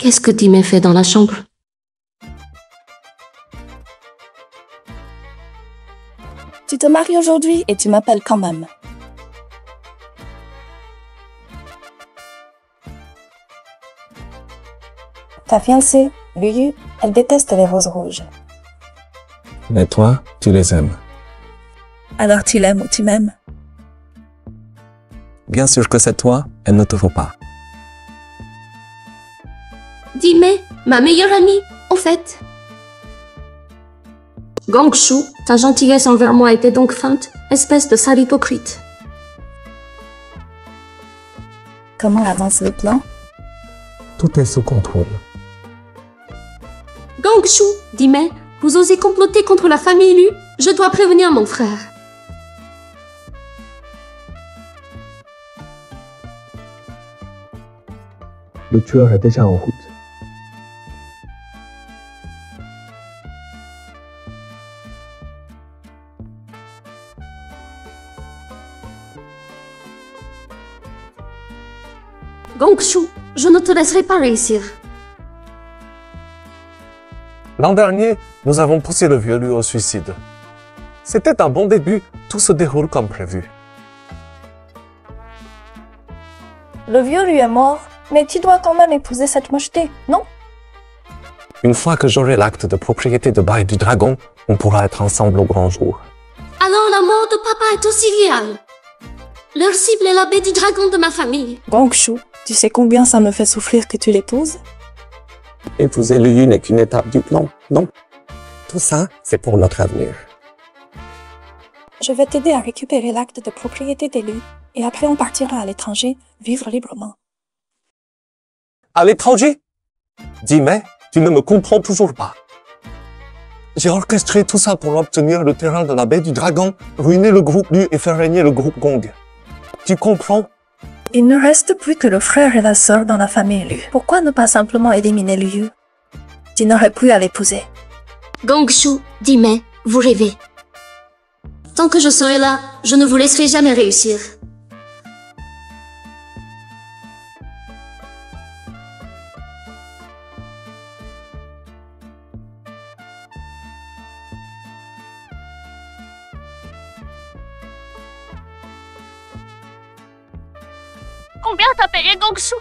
Qu'est-ce que Dimé fait dans la chambre? Tu te maries aujourd'hui et tu m'appelles quand même. Ta fiancée, Luyu, elle déteste les roses rouges. Mais toi, tu les aimes. Alors tu l'aimes ou tu m'aimes? Bien sûr que c'est toi, elle ne te vaut pas. Dimé, ma meilleure amie, en fait. Gongshu, ta gentillesse envers moi était donc feinte, espèce de sale hypocrite. Comment avance le plan? Tout est sous contrôle. Gongshu, Dimé, vous osez comploter contre la famille Lu? Je dois prévenir mon frère. Le tueur est déjà en route. Gongshu, je ne te laisserai pas réussir. L'an dernier, nous avons poussé le vieux Lu au suicide. C'était un bon début, tout se déroule comme prévu. Le vieux lui est mort, mais tu dois quand même épouser cette mocheté, non? Une fois que j'aurai l'acte de propriété de Baie du Dragon, on pourra être ensemble au grand jour. Alors la mort de papa est aussi réelle. Leur cible est la baie du dragon de ma famille. Gongshu, tu sais combien ça me fait souffrir que tu l'épouses? Épouser Luyu n'est qu'une étape du plan, non. Tout ça, c'est pour notre avenir. Je vais t'aider à récupérer l'acte de propriété d'élu, et après on partira à l'étranger, vivre librement. À l'étranger? Dis-moi, tu ne me comprends toujours pas. J'ai orchestré tout ça pour obtenir le terrain de la baie du Dragon, ruiner le groupe Lu et faire régner le groupe Gong. Tu comprends? Il ne reste plus que le frère et la sœur dans la famille Lu. Pourquoi ne pas simplement éliminer Liu? Tu n'aurais plus à l'épouser. Gongshu, Dimé, vous rêvez. Tant que je serai là, je ne vous laisserai jamais réussir. Combien t'as payé, Gongshu?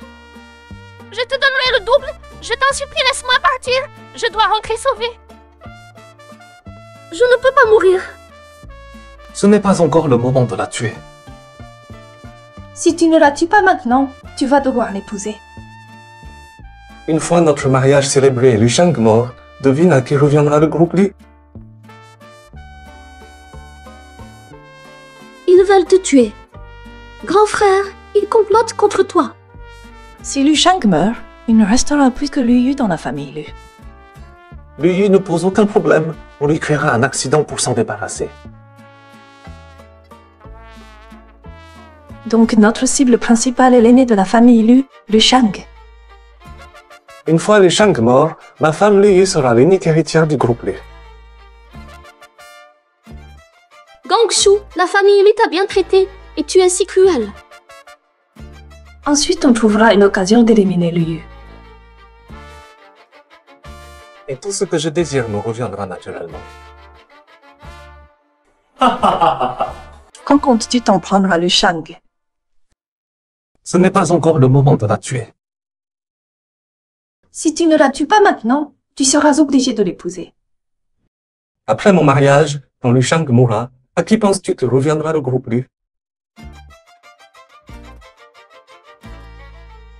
Je te donnerai le double. Je t'en supplie, laisse-moi partir. Je dois rentrer sauver. Je ne peux pas mourir. Ce n'est pas encore le moment de la tuer. Si tu ne la tues pas maintenant, tu vas devoir l'épouser. Une fois notre mariage célébré et Lu Shang mort, devine à qui reviendra le groupe Lu. Ils veulent te tuer. Grand frère, ils complotent contre toi. Si Lu Shang meurt, il ne restera plus que Liu dans la famille Lu. Luyu ne pose aucun problème. On lui créera un accident pour s'en débarrasser. Donc notre cible principale est l'aîné de la famille Lu, Lu Shang. Une fois les Shang morts, ma femme Luyu sera l'unique héritière du groupe Lu. Gongshu, la famille Lu t'a bien traité, et tu es si cruel. Ensuite, on trouvera une occasion d'éliminer Liu. Et tout ce que je désire me reviendra naturellement. Quand comptes-tu t'en prendre à Lu Shang? Ce n'est pas encore le moment de la tuer. Si tu ne la tues pas maintenant, tu seras obligé de l'épouser. Après mon mariage, quand Lu Shang mourra, à qui penses-tu que reviendra le groupe Lu?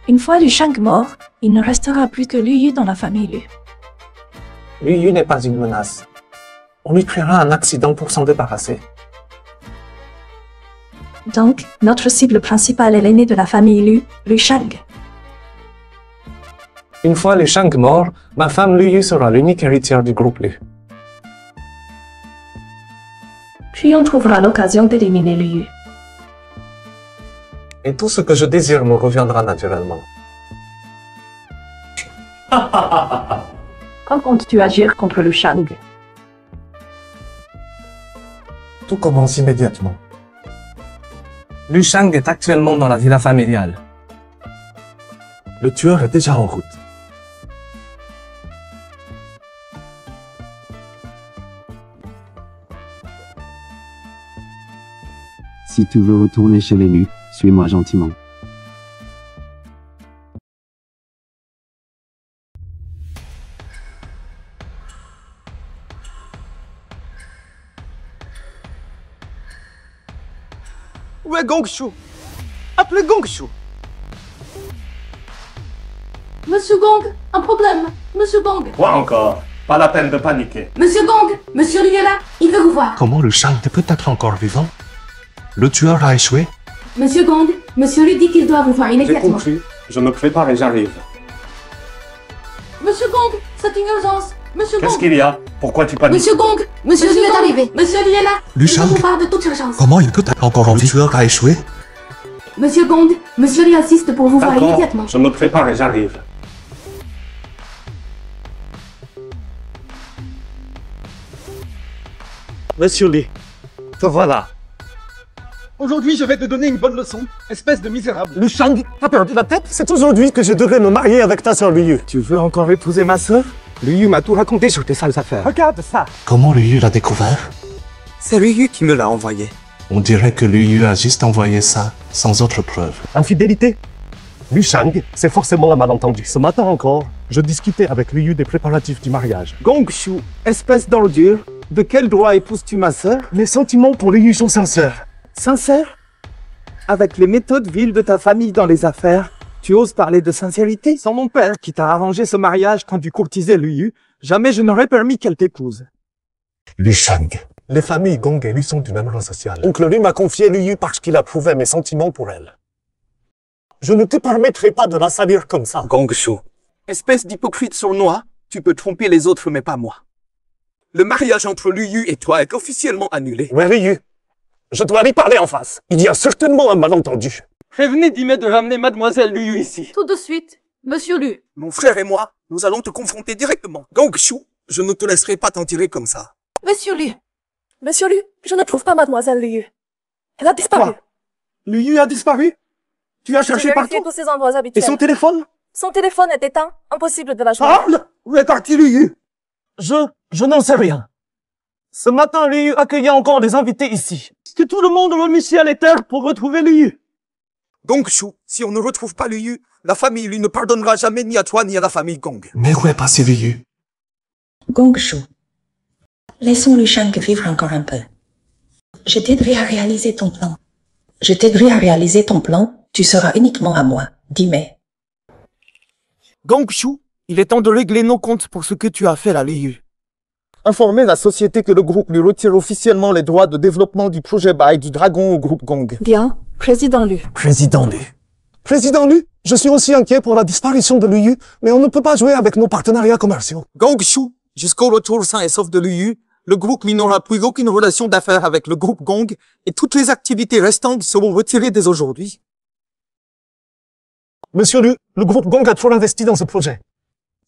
Une fois Lu Shang mort, il ne restera plus que Liu dans la famille Lu. Luyu n'est pas une menace. On lui créera un accident pour s'en débarrasser. Donc, notre cible principale est l'aîné de la famille Lu, Lu Shang. Une fois les Shang morts, ma femme Luyu sera l'unique héritière du groupe Lu. Puis on trouvera l'occasion d'éliminer Liu. Et tout ce que je désire me reviendra naturellement. Quand comptes-tu agir contre Lu Shang? Tout commence immédiatement. Lu Shang est actuellement dans la villa familiale. Le tueur est déjà en route. Si tu veux retourner chez l'élu, suis-moi gentiment. Où est Gongshu? Appelez Gongshu. Monsieur Gong, un problème. Monsieur Gong. Quoi encore? Pas la peine de paniquer. Monsieur Gong, Monsieur Liu est là. Il veut vous voir. Comment le Shang peut être encore vivant? Le tueur a échoué? Monsieur Gong, Monsieur Liu dit qu'il doit vous voir J'ai immédiatement. compris. Je me prépare et j'arrive. Monsieur Gong, c'est une urgence. Monsieur Qu'est-ce Gong. qu'il y a? Pourquoi tu paniques? Monsieur Gong, Monsieur Liu est arrivé. Monsieur Liu est là. Liu Il veut Shang. vous voir de toute urgence. Comment il peut être encore en vie? Le tueur a échoué? Monsieur Gong, Monsieur Liu assiste pour vous voir D'accord, immédiatement. je me prépare et j'arrive. Monsieur Lee, te voilà. Aujourd'hui, je vais te donner une bonne leçon, espèce de misérable. Le Shang, t'as perdu la tête? C'est aujourd'hui que je devrais me marier avec ta sœur Liu. Tu veux encore épouser ma sœur? Liu m'a tout raconté sur tes sales affaires. Regarde ça. Comment Liu l'a découvert? C'est Liu qui me l'a envoyé. On dirait que Liu a juste envoyé ça, sans autre preuve. Infidélité? Liu Shang, c'est forcément un malentendu. Ce matin encore, je discutais avec Liu des préparatifs du mariage. Gongshu, espèce d'ordure, de quel droit épouses-tu ma sœur? Mes sentiments pour Liu sont sincères. Sincère? Avec les méthodes viles de ta famille dans les affaires, tu oses parler de sincérité? Sans mon père qui t'a arrangé ce mariage quand tu courtisais Liu, jamais je n'aurais permis qu'elle t'épouse. Liu Shang. Les familles Gong et Liu sont du même rang social. Oncle Liu m'a confié Liu parce qu'il approuvait mes sentiments pour elle. Je ne te permettrai pas de la salir comme ça. Gongshu, espèce d'hypocrite sournois, tu peux tromper les autres mais pas moi. Le mariage entre Liu et toi est officiellement annulé. Ouais, Liu. Je dois lui parler en face. Il y a certainement un malentendu. Prévenez Dime de ramener mademoiselle Liu ici. Tout de suite, Monsieur Liu. Mon frère et moi, nous allons te confronter directement. Gongshu, je ne te laisserai pas t'en tirer comme ça. Monsieur Liu. Monsieur Liu, je ne trouve pas mademoiselle Liu. Elle a disparu. Quoi? Liu a disparu? Tu as J'ai cherché vérifié partout? tous ses endroits Et habituels. son téléphone? Son téléphone est éteint. Impossible de la joindre. Parle! Où est parti Liu? Je n'en sais rien. Ce matin, Liu accueillait encore des invités ici. Que tout le monde remit ciel et terre pour retrouver Liu. Gongshu, si on ne retrouve pas Liu, la famille lui ne pardonnera jamais ni à toi ni à la famille Gong. Mais où est passé Liu? Gongshu, laissons Liu Shang vivre encore un peu. Je t'aiderai à réaliser ton plan. Je t'aiderai à réaliser ton plan, tu seras uniquement à moi, Dime. Gongshu, il est temps de régler nos comptes pour ce que tu as fait là, Liu. Informer la société que le groupe lui retire officiellement les droits de développement du projet Bai du Dragon au groupe Gong. Bien, Président Liu. Président Liu. Président Liu, je suis aussi inquiet pour la disparition de Liu, mais on ne peut pas jouer avec nos partenariats commerciaux. Gongshu, jusqu'au retour sain et sauf de Liu, le groupe Li n'aura plus aucune relation d'affaires avec le groupe Gong et toutes les activités restantes seront retirées dès aujourd'hui. Monsieur Liu, le groupe Gong a trop investi dans ce projet.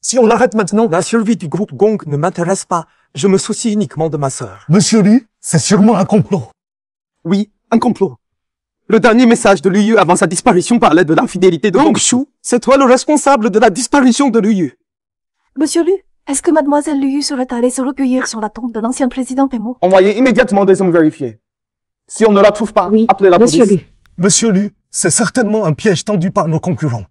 Si on l'arrête maintenant... La survie du groupe Gong ne m'intéresse pas. Je me soucie uniquement de ma sœur. Monsieur Liu, c'est sûrement un complot. Oui, un complot. Le dernier message de Liu avant sa disparition parlait de l'infidélité de Gongshu. C'est toi le responsable de la disparition de Liu. Monsieur Liu, est-ce que mademoiselle Liu serait allée se recueillir sur la tombe de l'ancien président Pemo? Envoyez immédiatement des hommes vérifiés. Si on ne la trouve pas, Oui, appelez la Monsieur police. Liu. Monsieur Liu, c'est certainement un piège tendu par nos concurrents.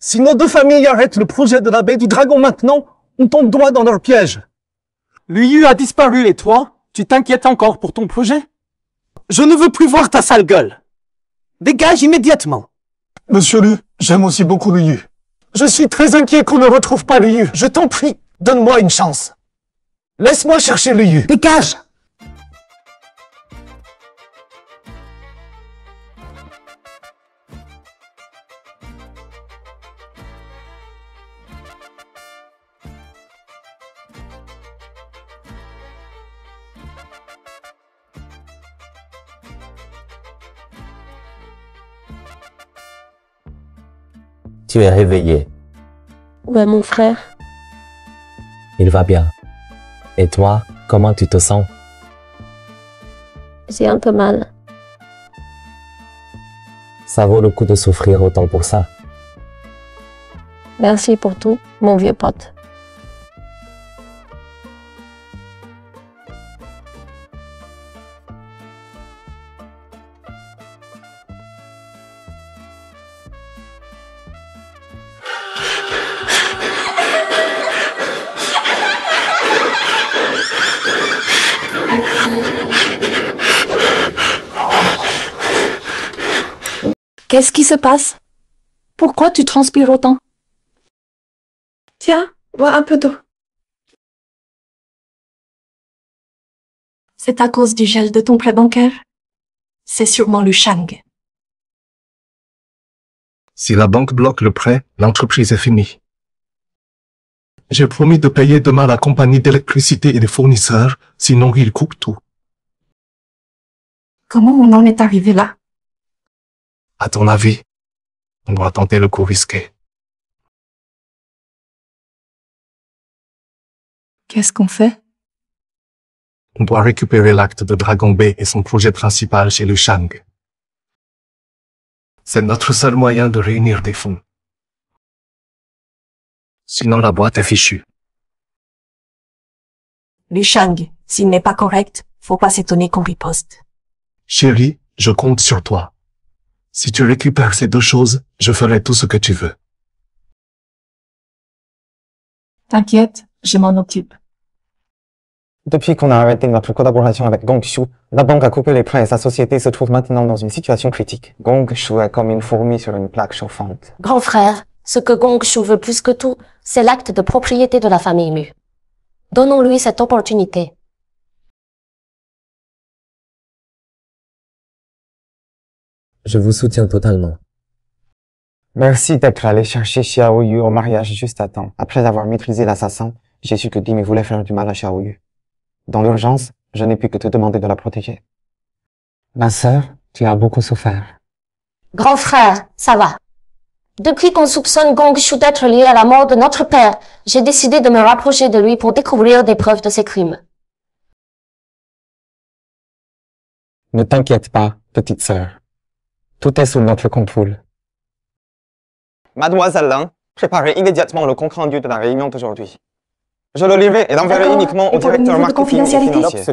Si nos deux familles arrêtent le projet de la baie du Dragon maintenant, on tombe droit dans leur piège. Liu a disparu et toi, tu t'inquiètes encore pour ton projet? Je ne veux plus voir ta sale gueule. Dégage immédiatement. Monsieur Liu, j'aime aussi beaucoup Liu. Je suis très inquiet qu'on ne retrouve pas Liu. Je t'en prie, donne-moi une chance. Laisse-moi chercher Liu. Dégage! Tu es réveillé. Où est mon frère? Il va bien. Et toi, comment tu te sens? J'ai un peu mal. Ça vaut le coup de souffrir autant pour ça. Merci pour tout, mon vieux pote. Qu'est-ce qui se passe? Pourquoi tu transpires autant? Tiens, bois un peu d'eau. C'est à cause du gel de ton prêt bancaire? C'est sûrement le Shang. Si la banque bloque le prêt, l'entreprise est finie. J'ai promis de payer demain la compagnie d'électricité et des fournisseurs, sinon ils coupent tout. Comment on en est arrivé là? À ton avis, on doit tenter le coup risqué. Qu'est-ce qu'on fait? On doit récupérer l'acte de Dragon B et son projet principal chez le Shang. C'est notre seul moyen de réunir des fonds. Sinon la boîte est fichue. Le Shang, s'il n'est pas correct, faut pas s'étonner qu'on riposte. Chérie, je compte sur toi. Si tu récupères ces deux choses, je ferai tout ce que tu veux. T'inquiète, je m'en occupe. Depuis qu'on a arrêté notre collaboration avec Gongshu, la banque a coupé les prêts et sa société se trouve maintenant dans une situation critique. Gongshu est comme une fourmi sur une plaque chauffante. Grand frère, ce que Gongshu veut plus que tout, c'est l'acte de propriété de la famille Mu. Donnons-lui cette opportunité. Je vous soutiens totalement. Merci d'être allé chercher Xiao Yu au mariage juste à temps. Après avoir maîtrisé l'assassin, j'ai su que Dime voulait faire du mal à Xiao Yu. Dans l'urgence, je n'ai pu que te demander de la protéger. Ma sœur, tu as beaucoup souffert. Grand frère, ça va. Depuis qu'on soupçonne Gongshu d'être lié à la mort de notre père, j'ai décidé de me rapprocher de lui pour découvrir des preuves de ses crimes. Ne t'inquiète pas, petite sœur. Tout est sous notre contrôle. Mademoiselle Lin, préparez immédiatement le compte-rendu de la réunion d'aujourd'hui. Je le lirai et l'enverrai uniquement au directeur marketing et financier.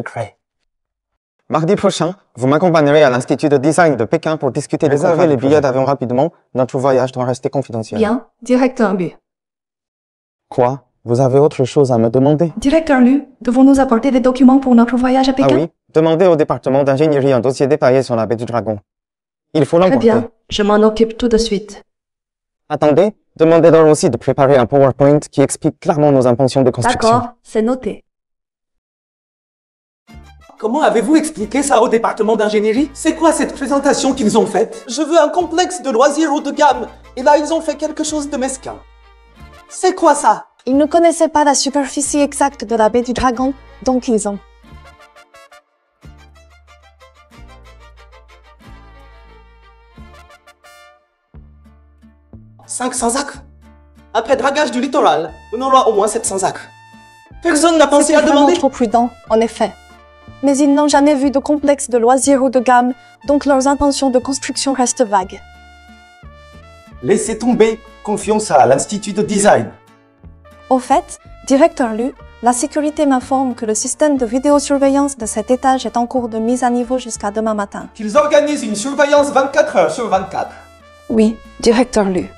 Mardi prochain, vous m'accompagnerez à l'Institut de design de Pékin pour discuter réserver les billets d'avion rapidement. Notre voyage doit rester confidentiel. Bien, directeur Lu. Quoi? Vous avez autre chose à me demander? Directeur Lu, devons-nous apporter des documents pour notre voyage à Pékin? Ah oui, demandez au département d'ingénierie un dossier détaillé sur la baie du Dragon. Il faut l'emporter. Très bien, je m'en occupe tout de suite. Attendez, demandez-leur aussi de préparer un PowerPoint qui explique clairement nos intentions de construction. D'accord, c'est noté. Comment avez-vous expliqué ça au département d'ingénierie? C'est quoi cette présentation qu'ils ont faite? Je veux un complexe de loisirs haut de gamme. Et là, ils ont fait quelque chose de mesquin. C'est quoi ça? Ils ne connaissaient pas la superficie exacte de la baie du Dragon, donc ils ont... 500 acres. Après dragage du littoral, on aura au moins 700 acres. Personne n'a pensé à demander. C'est vraiment trop prudent, en effet. Mais ils n'ont jamais vu de complexe de loisirs haut de gamme, donc leurs intentions de construction restent vagues. Laissez tomber. Confiance à l'Institut de design. Au fait, directeur Lu, la sécurité m'informe que le système de vidéosurveillance de cet étage est en cours de mise à niveau jusqu'à demain matin. Qu'ils organisent une surveillance 24 heures sur 24. Oui, directeur Lu.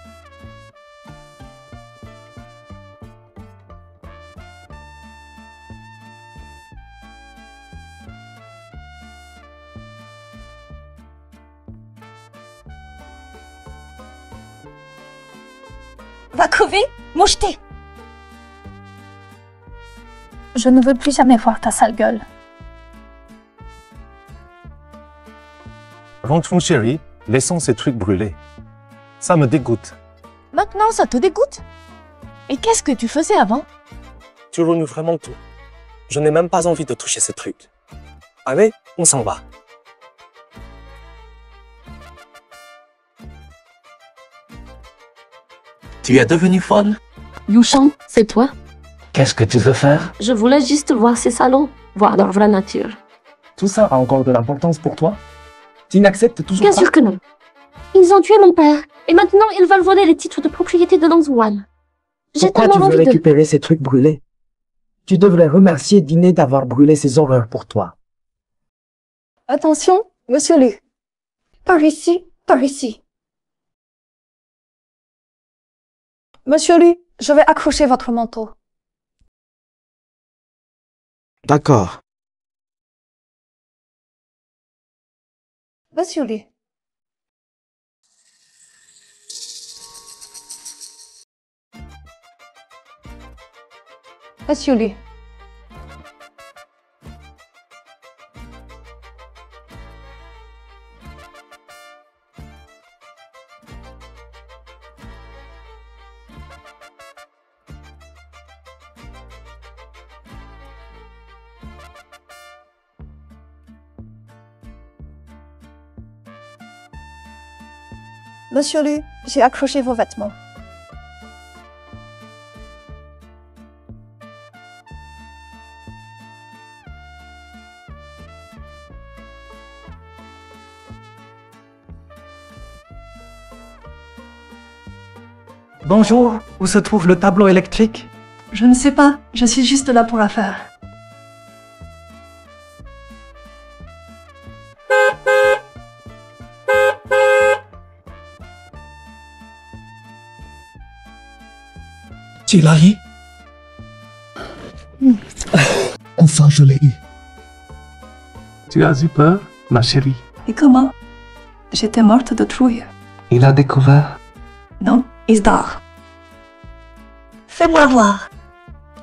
Va crever, moucheté. Je ne veux plus jamais voir ta sale gueule. Rentrons, chérie, laissons ces trucs brûler. Ça me dégoûte. Maintenant, ça te dégoûte? Et qu'est-ce que tu faisais avant? Tu renoues vraiment tout. Je n'ai même pas envie de toucher ces trucs. Allez, on s'en va. Tu es devenu folle? Yushang, c'est toi? Qu'est-ce que tu veux faire? Je voulais juste voir ces salauds, voir leur vraie nature. Tout ça a encore de l'importance pour toi? Tu n'acceptes toujours Bien pas? sûr que non. Ils ont tué mon père, et maintenant ils veulent voler les titres de propriété de Longzuan. J'ai Pourquoi tu tellement veux envie de... récupérer ces trucs brûlés? Tu devrais remercier Diné d'avoir brûlé ces horreurs pour toi. Attention, monsieur Lu. Par ici, par ici. Monsieur Lu, je vais accrocher votre manteau. D'accord. Monsieur Lu. Monsieur Lu, Monsieur Lu, j'ai accroché vos vêtements. Bonjour, où se trouve le tableau électrique? Je ne sais pas, je suis juste là pour la faire. Tu l'as eu? Enfin, je l'ai eu. Tu as eu peur, ma chérie? Et comment? J'étais morte de trouille. Il a découvert. Non, il se dort. Fais-moi voir.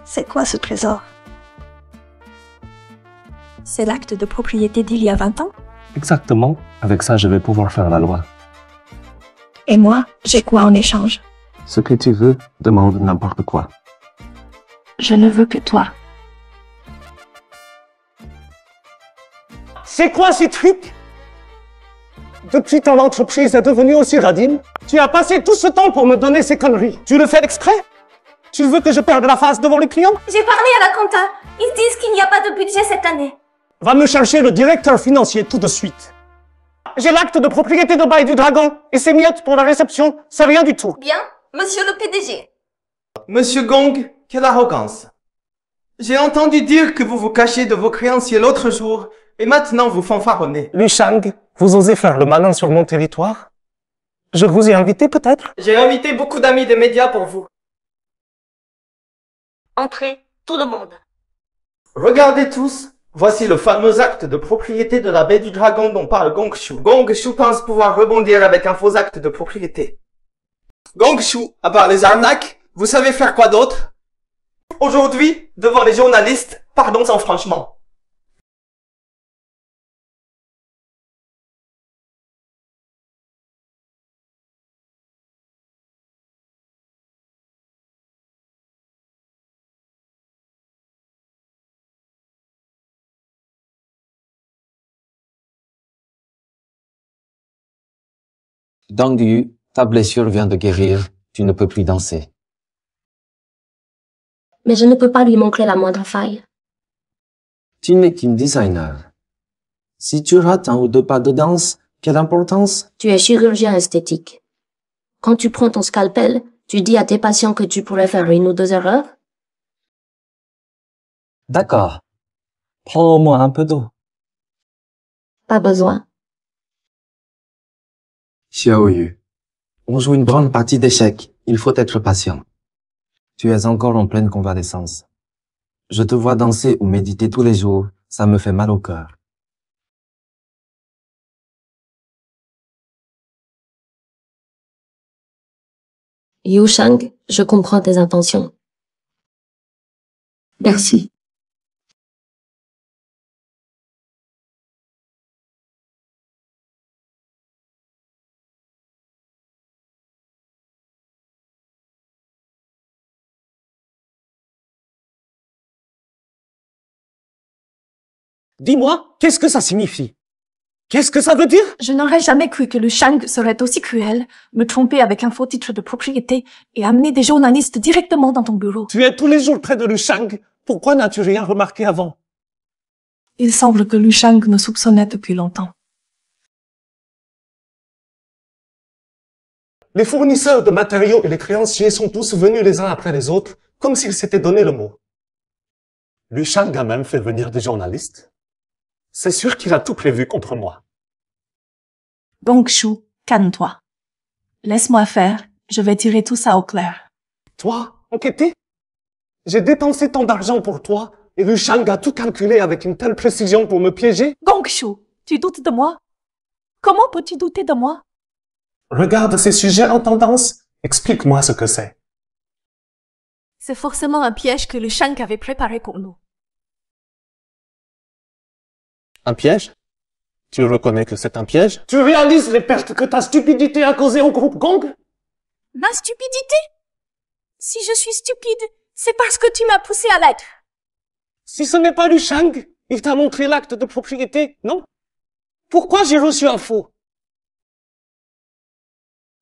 C'est quoi ce trésor? C'est l'acte de propriété d'il y a 20 ans? Exactement. Avec ça, je vais pouvoir faire la loi. Et moi, j'ai quoi en échange? Ce que tu veux, demande n'importe quoi. Je ne veux que toi. C'est quoi ces trucs? Depuis ton entreprise est devenue aussi radine, tu as passé tout ce temps pour me donner ces conneries. Tu le fais exprès? Tu veux que je perde la face devant les clients? J'ai parlé à la compta. Ils disent qu'il n'y a pas de budget cette année. Va me chercher le directeur financier tout de suite. J'ai l'acte de propriété de bail du dragon et ces miettes pour la réception, c'est rien du tout. Bien, monsieur le PDG. Monsieur Gong, quelle arrogance. J'ai entendu dire que vous vous cachez de vos créanciers l'autre jour et maintenant vous fanfaronnez. Lu Shang, vous osez faire le malin sur mon territoire? Je vous ai invité peut-être? J'ai invité beaucoup d'amis des médias pour vous. Entrez, tout le monde. Regardez tous, voici le fameux acte de propriété de la baie du dragon dont parle Gongshu. Gongshu pense pouvoir rebondir avec un faux acte de propriété. Gongshu, à part les arnaques, vous savez faire quoi d'autre? Aujourd'hui, devant les journalistes, pardon-en franchement. Dong Yu, ta blessure vient de guérir, tu ne peux plus danser. Mais je ne peux pas lui montrer la moindre faille. Tu n'es qu'une designer. Si tu rates un ou deux pas de danse, quelle importance? Tu es chirurgien esthétique. Quand tu prends ton scalpel, tu dis à tes patients que tu pourrais faire une ou deux erreurs? D'accord. Prends au moins un peu d'eau. Pas besoin. Xiao Yu, on joue une grande partie d'échecs. Il faut être patient. Tu es encore en pleine convalescence. Je te vois danser ou méditer tous les jours. Ça me fait mal au cœur. Yu Shang, je comprends tes intentions. Merci. Dis-moi, qu'est-ce que ça signifie? Qu'est-ce que ça veut dire? Je n'aurais jamais cru que Lu Shang serait aussi cruel, me tromper avec un faux titre de propriété et amener des journalistes directement dans ton bureau. Tu es tous les jours près de Lu Shang. Pourquoi n'as-tu rien remarqué avant? Il semble que Lu Shang me soupçonnait depuis longtemps. Les fournisseurs de matériaux et les créanciers sont tous venus les uns après les autres, comme s'ils s'étaient donné le mot. Lu Shang a même fait venir des journalistes. C'est sûr qu'il a tout prévu contre moi. Gongshu, calme-toi. Laisse-moi faire, je vais tirer tout ça au clair. Toi, enquêter? J'ai dépensé tant d'argent pour toi, et Lu Shang a tout calculé avec une telle précision pour me piéger? Gongshu, tu doutes de moi? Comment peux-tu douter de moi? Regarde ces sujets en tendance, explique-moi ce que c'est. C'est forcément un piège que le Shank avait préparé pour nous. Un piège? Tu reconnais que c'est un piège? Tu réalises les pertes que ta stupidité a causées au groupe Gong? Ma stupidité? Si je suis stupide, c'est parce que tu m'as poussé à l'être. Si ce n'est pas Liu Shang, il t'a montré l'acte de propriété, non? Pourquoi j'ai reçu un faux?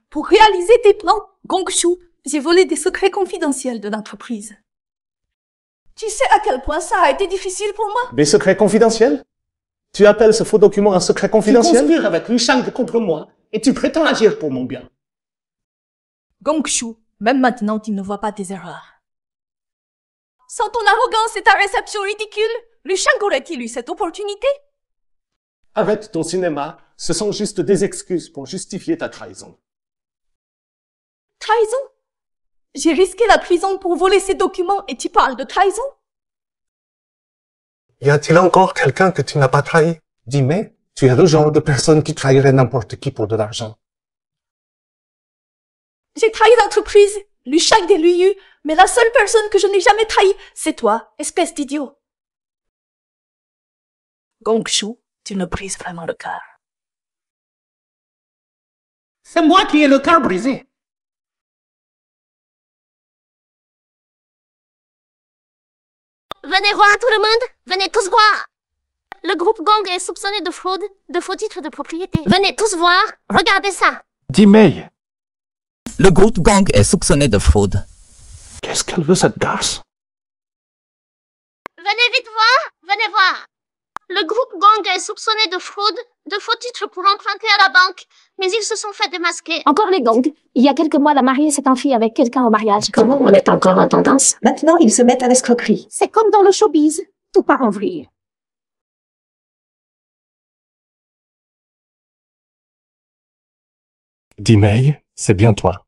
Pour réaliser tes plans, Gongshu, j'ai volé des secrets confidentiels de l'entreprise. Tu sais à quel point ça a été difficile pour moi? Des secrets confidentiels? Tu appelles ce faux document un secret confidentiel? Tu conspires avec Liu Shang contre moi et tu prétends agir pour mon bien. Gongshu, même maintenant tu ne vois pas tes erreurs. Sans ton arrogance et ta réception ridicule, Liu Shang aurait-il eu cette opportunité? Arrête ton cinéma, ce sont juste des excuses pour justifier ta trahison. Trahison? J'ai risqué la prison pour voler ces documents et tu parles de trahison? Y a-t-il encore quelqu'un que tu n'as pas trahi? Dis-moi, tu es le genre de personne qui trahirait n'importe qui pour de l'argent. J'ai trahi l'entreprise, Liu Shang et Liu Yu, mais la seule personne que je n'ai jamais trahi, c'est toi, espèce d'idiot. Gongshu, tu me brises vraiment le cœur. C'est moi qui ai le cœur brisé. Venez voir tout le monde, venez tous voir. Le groupe Gong est soupçonné de fraude, de faux titres de propriété. Venez tous voir, regardez ça. Dimei, Le groupe Gong est soupçonné de fraude. qu'est-ce qu'elle veut cette garce? Venez vite voir, venez voir. Le groupe Gong est soupçonné de fraude, de faux titres pour emprunter à la banque, mais ils se sont fait démasquer. Encore les Gong. Il y a quelques mois, la mariée s'est enfuie avec quelqu'un au mariage. Comment on est encore en tendance? Maintenant, ils se mettent à l'escroquerie. C'est comme dans le showbiz. Tout part en vrille. Dimei, c'est bien toi.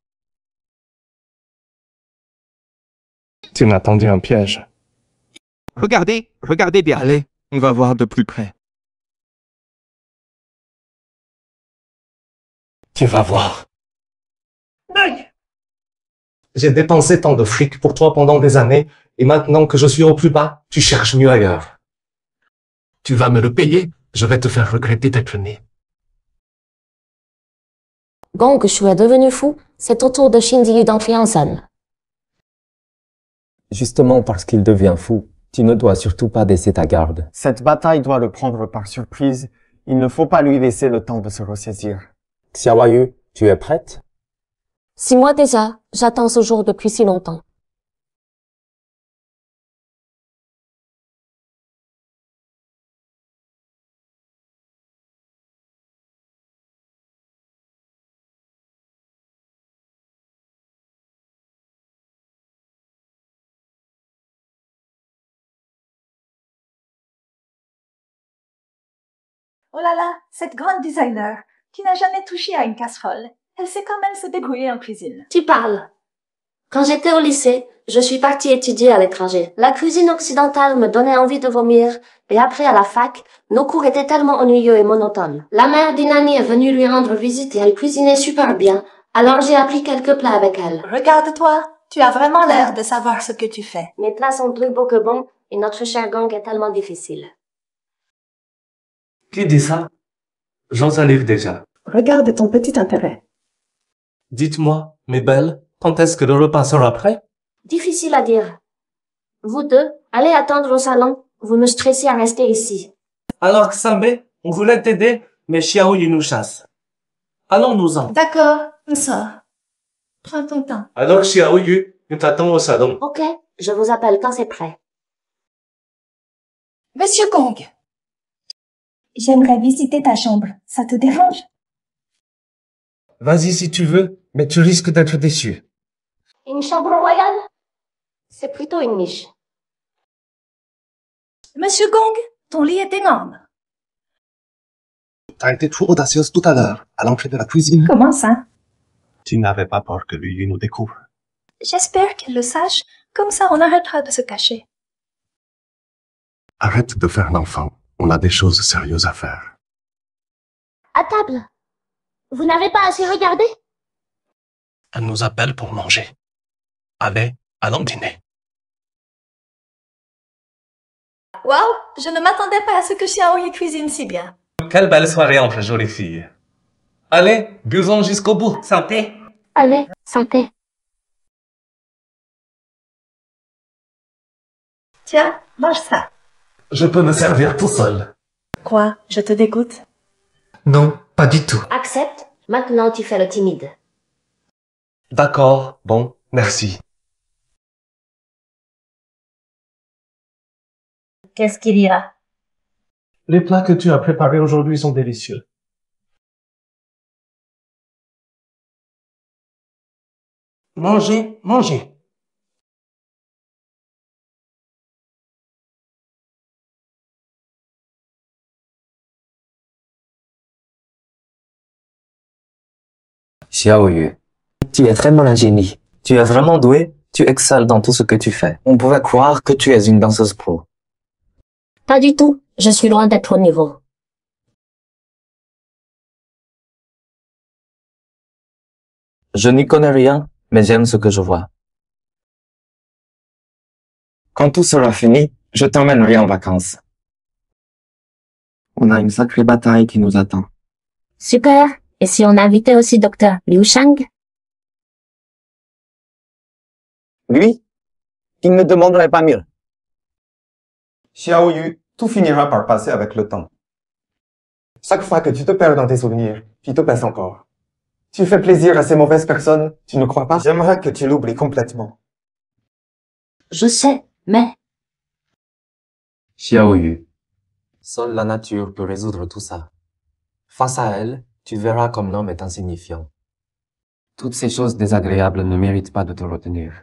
Tu m'as tendu un piège. Regardez, regardez bien. Allez, on va voir de plus près. Tu vas voir. J'ai dépensé tant de fric pour toi pendant des années, et maintenant que je suis au plus bas, tu cherches mieux ailleurs. Tu vas me le payer, je vais te faire regretter d'être né. Gongshu est devenu fou. C'est au tour de Shinji d'entrer en scène. Justement parce qu'il devient fou, tu ne dois surtout pas baisser ta garde. Cette bataille doit le prendre par surprise. Il ne faut pas lui laisser le temps de se ressaisir. Xiaoyu, tu es prête? 6 mois déjà, j'attends ce jour depuis si longtemps. Oh là là, cette grande designer, qui n'a jamais touché à une casserole. Elle sait quand même se débrouiller en cuisine. Tu parles. Quand j'étais au lycée, je suis partie étudier à l'étranger. La cuisine occidentale me donnait envie de vomir, et après à la fac, nos cours étaient tellement ennuyeux et monotones. La mère d'une amie est venue lui rendre visite et elle cuisinait super bien, alors j'ai appris quelques plats avec elle. Regarde-toi, tu as vraiment l'air de savoir ce que tu fais. Mes plats sont plus beaux que bons, et notre cher Gong est tellement difficile. Qui dit ça? J'en arrive déjà. Regarde ton petit intérêt. Dites-moi, mes belles, quand est-ce que le repas sera prêt? Difficile à dire. Vous deux, allez attendre au salon. Vous me stressez à rester ici. Alors, Xambé, on voulait t'aider, mais Xiaoyu nous chasse. Allons-nous-en. D'accord, on sort. Prends ton temps. Alors, Xiaoyu, nous t'attendons au salon. Ok, je vous appelle quand c'est prêt. Monsieur Gong, J'aimerais visiter ta chambre. Ça te dérange? Vas-y si tu veux, mais tu risques d'être déçu. Une chambre royale? C'est plutôt une niche. Monsieur Gong, ton lit est énorme. T'as été trop audacieuse tout à l'heure, à l'entrée de la cuisine. Comment ça? Tu n'avais pas peur que lui nous découvre. J'espère qu'elle le sache, comme ça on arrêtera de se cacher. Arrête de faire l'enfant. On a des choses sérieuses à faire. À table. Vous n'avez pas assez regardé? Elle nous appelle pour manger. Allez, allons dîner. Waouh, je ne m'attendais pas à ce que Xiaoyu cuisine si bien. Quelle belle soirée entre jolies filles. Allez, buvons jusqu'au bout. Santé. Allez, santé. Tiens, mange ça. Je peux me servir tout seul. Quoi? Je te dégoûte? Non, pas du tout. Accepte. Maintenant, tu fais le timide. D'accord, bon, merci. Qu'est-ce qu'il y a? Les plats que tu as préparés aujourd'hui sont délicieux. Mangez, mangez. Xiaoyu, tu es très mal ingénie. Tu es vraiment doué, tu excelles dans tout ce que tu fais. On pouvait croire que tu es une danseuse pro. Pas du tout. Je suis loin d'être au niveau. Je n'y connais rien, mais j'aime ce que je vois. Quand tout sera fini, je t'emmènerai en vacances. On a une sacrée bataille qui nous attend. Super. Et si on invitait aussi Dr. Liu Shang? Lui, il ne demanderait pas mieux. Xiaoyu, tout finira par passer avec le temps. Chaque fois que tu te perds dans tes souvenirs, tu te baisses encore. Tu fais plaisir à ces mauvaises personnes, tu ne crois pas? J'aimerais que tu l'oublies complètement. Je sais, mais... Xiaoyu, seule la nature peut résoudre tout ça. Face à elle, tu verras comme l'homme est insignifiant. Toutes ces choses désagréables ne méritent pas de te retenir.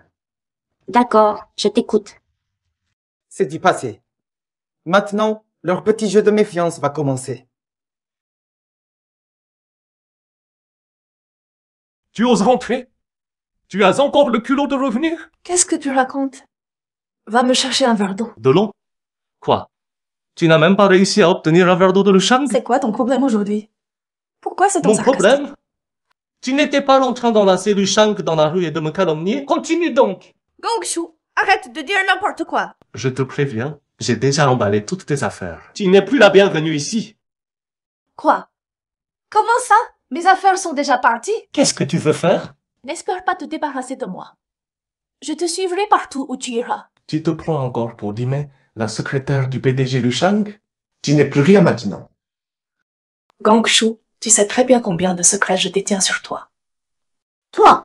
D'accord, je t'écoute. C'est du passé. Maintenant, leur petit jeu de méfiance va commencer. Tu oses rentrer? Tu as encore le culot de revenir? Qu'est-ce que tu racontes? Va me chercher un verre d'eau. De l'eau? Quoi? Tu n'as même pas réussi à obtenir un verre d'eau de Liu Shang? C'est quoi ton problème aujourd'hui? Pourquoi c'est ton Mon sarcasme? problème? Tu n'étais pas en train d'enlacer Liu Shang dans la rue et de me calomnier? Continue donc! Gongshu, arrête de dire n'importe quoi. Je te préviens, j'ai déjà emballé toutes tes affaires. Tu n'es plus la bienvenue ici. Quoi? Comment ça? Mes affaires sont déjà parties? Qu'est-ce que tu veux faire? N'espère pas te débarrasser de moi. Je te suivrai partout où tu iras. Tu te prends encore pour Dime, la secrétaire du PDG Liu Shang? Tu n'es plus rien maintenant. Gongshu, tu sais très bien combien de secrets je détiens sur toi. Toi!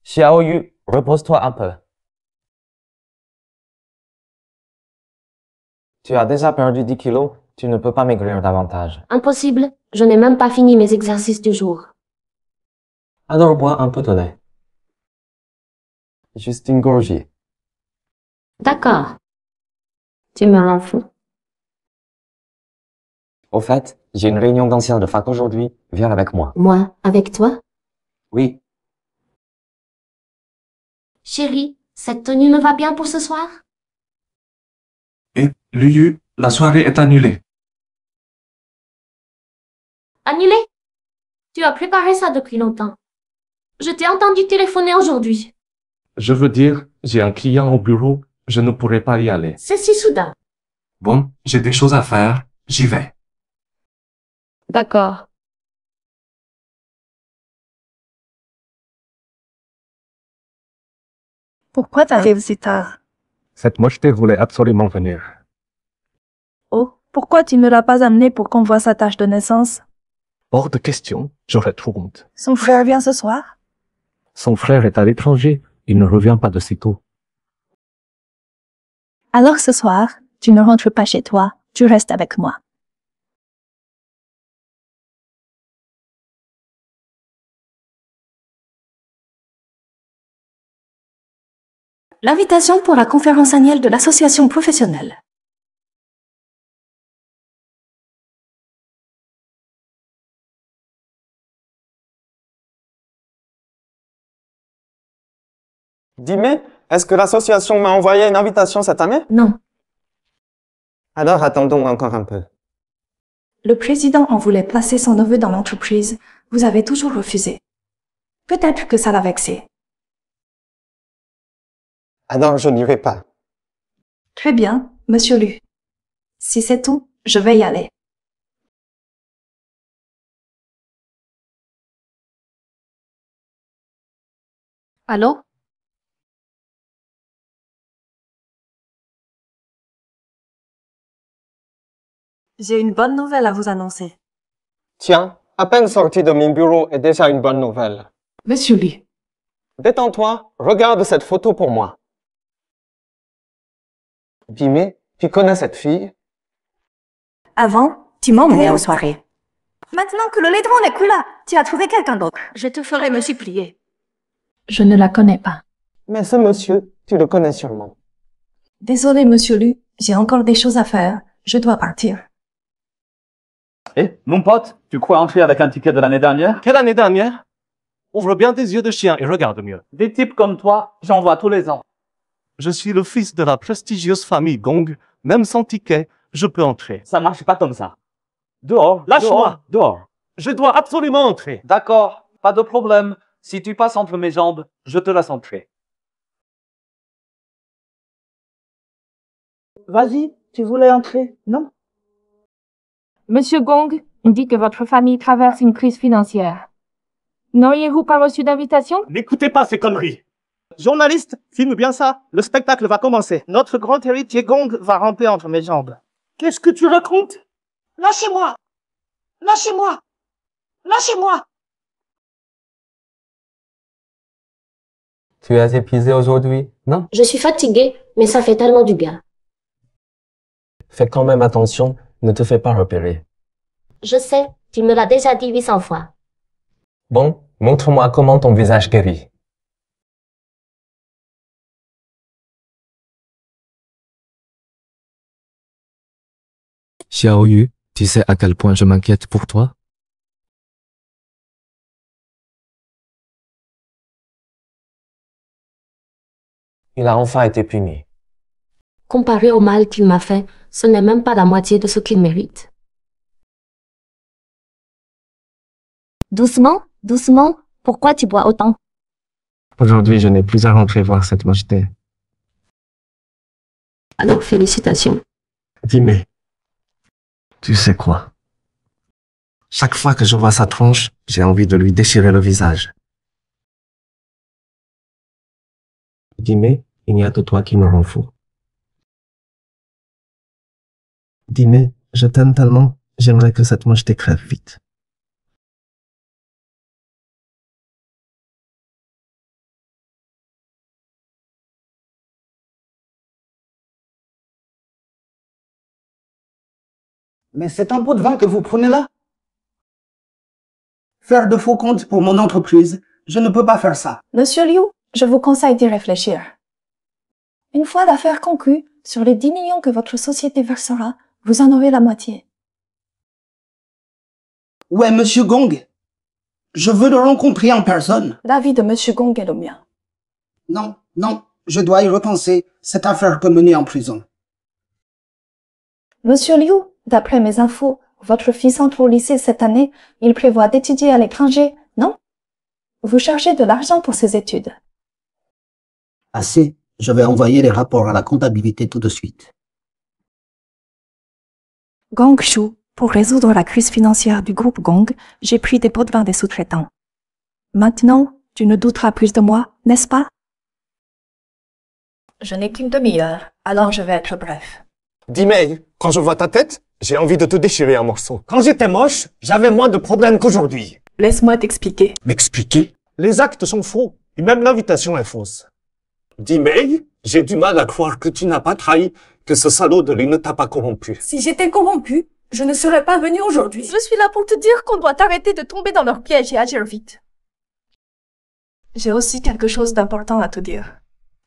Xiaoyu, repose-toi un peu. Tu as déjà perdu 10 kilos, tu ne peux pas maigrir davantage. Impossible. Je n'ai même pas fini mes exercices du jour. Alors bois un peu de lait. Juste une gorgée. D'accord. Tu me rends fou. Au fait, j'ai une réunion d'anciens de fac aujourd'hui, viens avec moi. Moi, avec toi? Oui. Chérie, cette tenue me va bien pour ce soir? Et, Liu, la soirée est annulée. Annulé? Tu as préparé ça depuis longtemps. Je t'ai entendu téléphoner aujourd'hui. Je veux dire, j'ai un client au bureau, je ne pourrai pas y aller. C'est si soudain. Bon, j'ai des choses à faire, j'y vais. D'accord. Pourquoi t'arrives si tard? Cette mocheté voulait absolument venir. Oh, pourquoi tu ne l'as pas amené pour qu'on voie sa tâche de naissance? Hors de question, j'aurais trop honte. Son frère vient ce soir? Son frère est à l'étranger, il ne revient pas de sitôt. Alors ce soir, tu ne rentres pas chez toi, tu restes avec moi. L'invitation pour la conférence annuelle de l'association professionnelle. Dime, est-ce que l'association m'a envoyé une invitation cette année? Non. Alors attendons encore un peu. Le président en voulait placer son neveu dans l'entreprise, Vous avez toujours refusé. Peut-être que ça l'a vexé. Ah non, je n'irai pas. Très bien, Monsieur Lu. Si c'est tout, je vais y aller. Allô? J'ai une bonne nouvelle à vous annoncer. Tiens, à peine sorti de mon bureau et déjà une bonne nouvelle. Monsieur Lu. Détends-toi, regarde cette photo pour moi. Dimé, tu connais cette fille? Avant, tu m'emmenais aux soirées. Maintenant que le laidron n'est plus là, tu as trouvé quelqu'un d'autre. Je te ferai me supplier. Je ne la connais pas. Mais ce monsieur, tu le connais sûrement. Désolé, Monsieur Lu, j'ai encore des choses à faire. Je dois partir. Eh, mon pote, tu crois entrer avec un ticket de l'année dernière? Quelle année dernière? Ouvre bien tes yeux de chien et regarde mieux. Des types comme toi, j'en vois tous les ans. Je suis le fils de la prestigieuse famille Gong. Même sans ticket, je peux entrer. Ça marche pas comme ça. Dehors. Lâche-moi. Dehors. Je dois absolument entrer. D'accord, pas de problème. Si tu passes entre mes jambes, je te laisse entrer. Vas-y, tu voulais entrer, non? Monsieur Gong, on dit que votre famille traverse une crise financière. N'auriez-vous pas reçu d'invitation? N'écoutez pas ces conneries. Journaliste, filme bien ça. Le spectacle va commencer. Notre grand héritier Gong va ramper entre mes jambes. Qu'est-ce que tu racontes? Lâchez-moi! Lâchez-moi! Lâchez-moi! Tu es épuisé aujourd'hui, non? Je suis fatiguée, mais ça fait tellement du bien. Fais quand même attention, ne te fais pas repérer. Je sais, tu me l'as déjà dit 800 fois. Bon, montre-moi comment ton visage guérit. Xiao Yu, tu sais à quel point je m'inquiète pour toi? Il a enfin été puni. Comparé au mal qu'il m'a fait, ce n'est même pas la moitié de ce qu'il mérite. Doucement, doucement, pourquoi tu bois autant? Aujourd'hui, je n'ai plus à rentrer voir cette mocheté. Alors, félicitations. Dimé, tu sais quoi? Chaque fois que je vois sa tronche, j'ai envie de lui déchirer le visage. Dimé, il n'y a que toi qui me rend fou. Dimé, je t'aime tellement, j'aimerais que cette mocheté crève vite. Mais c'est un pot de vin que vous prenez là? Faire de faux comptes pour mon entreprise, je ne peux pas faire ça. Monsieur Liu, je vous conseille d'y réfléchir. Une fois l'affaire conclue, sur les 10 millions que votre société versera, vous en aurez la moitié. Ouais, Monsieur Gong. Je veux le rencontrer en personne. L'avis de Monsieur Gong est le mien. Non, non, je dois y repenser. Cette affaire peut mener en prison. Monsieur Liu, d'après mes infos, votre fils entre au lycée cette année, il prévoit d'étudier à l'étranger, non? Vous cherchez de l'argent pour ses études. Assez, je vais envoyer les rapports à la comptabilité tout de suite. Gong Shu, pour résoudre la crise financière du groupe Gong, j'ai pris des pots de vin des sous-traitants. Maintenant, tu ne douteras plus de moi, n'est-ce pas? Je n'ai qu'une demi-heure, alors je vais être bref. Dimei, quand je vois ta tête, j'ai envie de te déchirer en morceaux. Quand j'étais moche, j'avais moins de problèmes qu'aujourd'hui. Laisse-moi t'expliquer. M'expliquer? Les actes sont faux, et même l'invitation est fausse. Dimei, j'ai du mal à croire que tu n'as pas trahi, que ce salaud de lui ne t'a pas corrompu. Si j'étais corrompu, je ne serais pas venu aujourd'hui. Je suis là pour te dire qu'on doit arrêter de tomber dans leur piège et agir vite. J'ai aussi quelque chose d'important à te dire.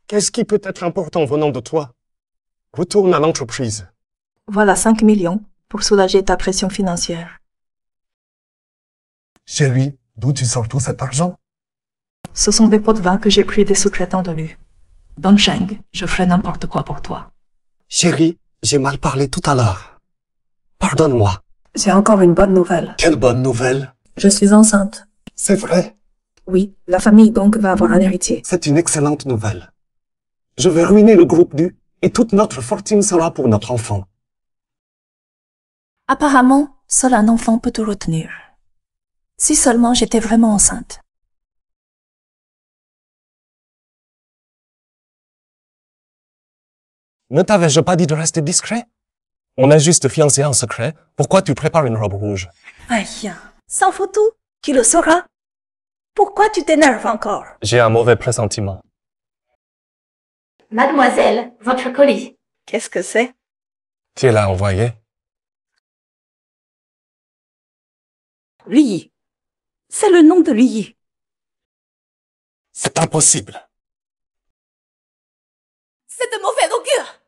Qu'est-ce qui peut être important venant de toi? Retourne à l'entreprise. Voilà 5 millions pour soulager ta pression financière. Chérie, d'où tu sors tout cet argent? Ce sont des pots de vin que j'ai pris des sous-traitants de Lu. Dongsheng, je ferai n'importe quoi pour toi. Chérie, j'ai mal parlé tout à l'heure. Pardonne-moi. J'ai encore une bonne nouvelle. Quelle bonne nouvelle? Je suis enceinte. C'est vrai. Oui, la famille Gong va avoir un héritier. C'est une excellente nouvelle. Je vais ruiner le groupe du et toute notre fortune sera pour notre enfant. Apparemment, seul un enfant peut te retenir. Si seulement j'étais vraiment enceinte. Ne t'avais-je pas dit de rester discret? On est juste fiancés en secret. Pourquoi tu prépares une robe rouge? Aïe, s'en fout tout. Qui le saura? Pourquoi tu t'énerves encore? J'ai un mauvais pressentiment. Mademoiselle, votre colis. Qu'est-ce que c'est? Tu l'as envoyé? Lui. C'est le nom de lui. C'est impossible. C'est de mauvais augure.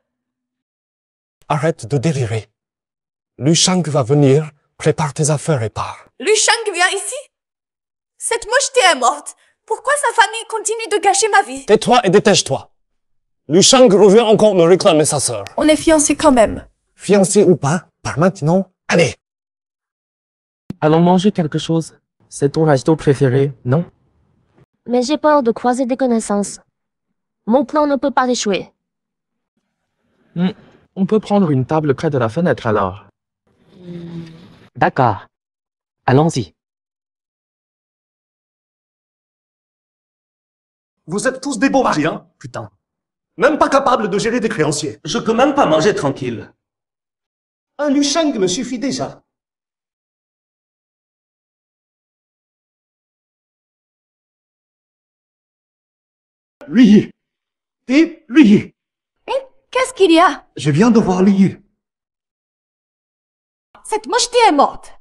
Arrête de délirer. Lu Shang va venir. Prépare tes affaires et pars. Lu Shang vient ici? Cette mocheté est morte. Pourquoi sa famille continue de gâcher ma vie? Tais-toi et dépêche-toi. Lu Shang revient encore me réclamer sa sœur. On est fiancés quand même. Fiancé ou pas, par maintenant, allez. Allons manger quelque chose. C'est ton resto préféré, non? Mais j'ai peur de croiser des connaissances. Mon plan ne peut pas échouer. On peut prendre une table près de la fenêtre alors. D'accord. Allons-y. Vous êtes tous des bobards, hein? Putain. Même pas capables de gérer des créanciers. Je peux même pas manger tranquille. Un Lu Shang me suffit déjà. Lui. Et lui. Qu'est-ce qu'il y a? Je viens de voir lui. Cette mocheté est morte.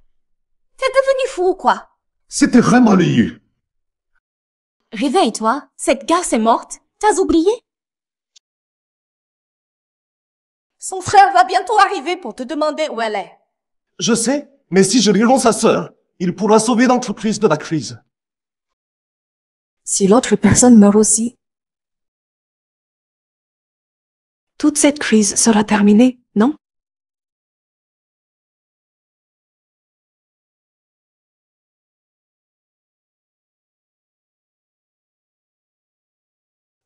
T'es devenu fou ou quoi? C'était vraiment lui. Réveille-toi. Cette garce est morte. T'as oublié? Son frère va bientôt arriver pour te demander où elle est. Je sais, mais si je lui rends sa sœur, il pourra sauver l'entreprise de la crise. Si l'autre personne meurt aussi, toute cette crise sera terminée, non?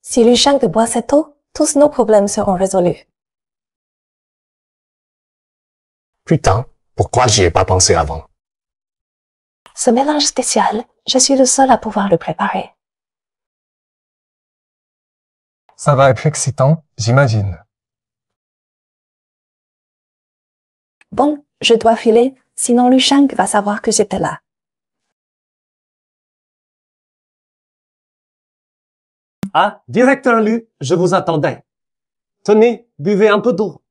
Si Lu Shang boit cette eau, tous nos problèmes seront résolus. Putain, pourquoi j'y ai pas pensé avant? Ce mélange spécial, je suis le seul à pouvoir le préparer. Ça va être excitant, j'imagine. Bon, je dois filer, sinon Lu Shang va savoir que j'étais là. Ah, directeur Lu, je vous attendais. Tenez, buvez un peu d'eau.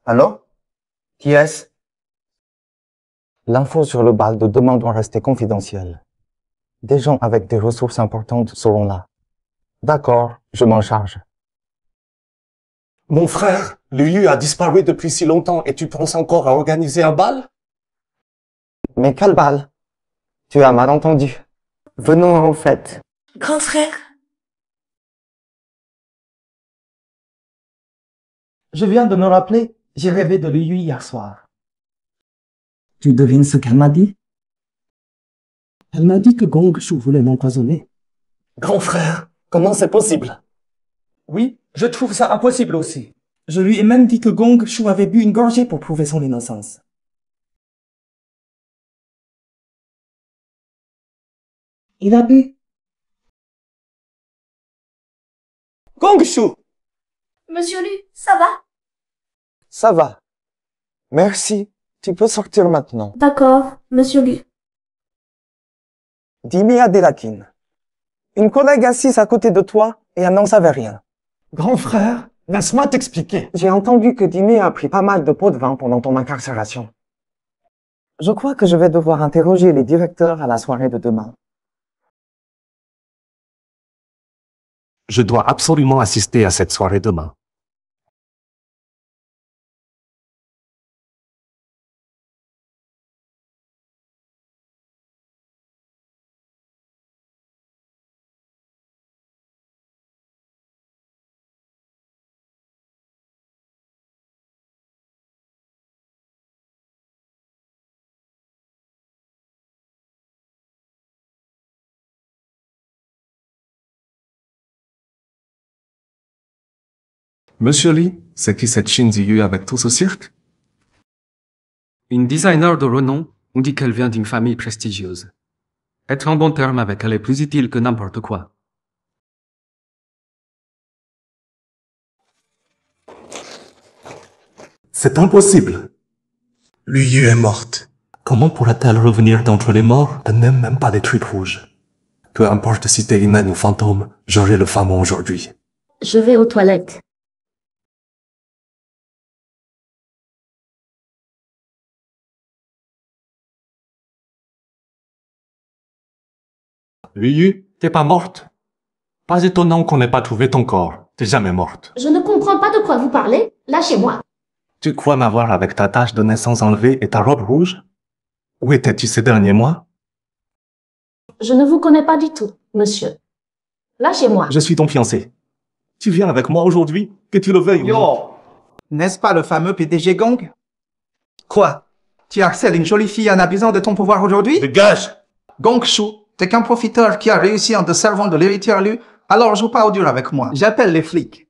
Allô? Qui est-ce? L'info sur le bal de demain doit rester confidentielle. Des gens avec des ressources importantes seront là. D'accord, je m'en charge. Mon frère, Lu Yu a disparu depuis si longtemps et tu penses encore à organiser un bal? Mais quel bal? Tu as mal entendu. Venons au fait. Grand frère, Je viens de me rappeler, j'ai rêvé de lui hier soir. Tu devines ce qu'elle m'a dit? Elle m'a dit que Gong Shu voulait m'empoisonner. Grand frère, comment c'est possible? Oui, je trouve ça impossible aussi. Je lui ai même dit que Gong Shu avait bu une gorgée pour prouver son innocence. Il a bu. Gong Shu! Monsieur Lu, ça va? Ça va. Merci. Tu peux sortir maintenant. D'accord, monsieur Lu. Dimi a des laquines. Une collègue assise à côté de toi et elle n'en savait rien. Grand frère, laisse-moi t'expliquer. J'ai entendu que Dimi a pris pas mal de pots de vin pendant ton incarcération. Je crois que je vais devoir interroger les directeurs à la soirée de demain. Je dois absolument assister à cette soirée demain. Monsieur Li, c'est qui cette Shin Ziyu avec tout ce cirque? Une designer de renom, on dit qu'elle vient d'une famille prestigieuse. Être en bon terme avec elle est plus utile que n'importe quoi. C'est impossible. Lu Yu est morte. Comment pourra-t-elle revenir d'entre les morts? Elle n'aime même pas les tripes rouges. Peu importe si t'es humaine ou fantôme, j'aurai le fameux aujourd'hui. Je vais aux toilettes. Lu Yu, t'es pas morte? Pas étonnant qu'on n'ait pas trouvé ton corps. T'es jamais morte. Je ne comprends pas de quoi vous parlez. Lâchez-moi. Tu crois m'avoir avec ta tache de naissance enlevée et ta robe rouge? Où étais-tu ces derniers mois? Je ne vous connais pas du tout, monsieur. Lâchez-moi. Je suis ton fiancé. Tu viens avec moi aujourd'hui, que tu le veuilles ou non. Yo! N'est-ce pas le fameux PDG Gong? Quoi? Tu harcèles une jolie fille en abusant de ton pouvoir aujourd'hui? Dégage! Gong Shu, t'es qu'un profiteur qui a réussi en te servant de l'héritier Lu, alors joue pas au dur avec moi. J'appelle les flics.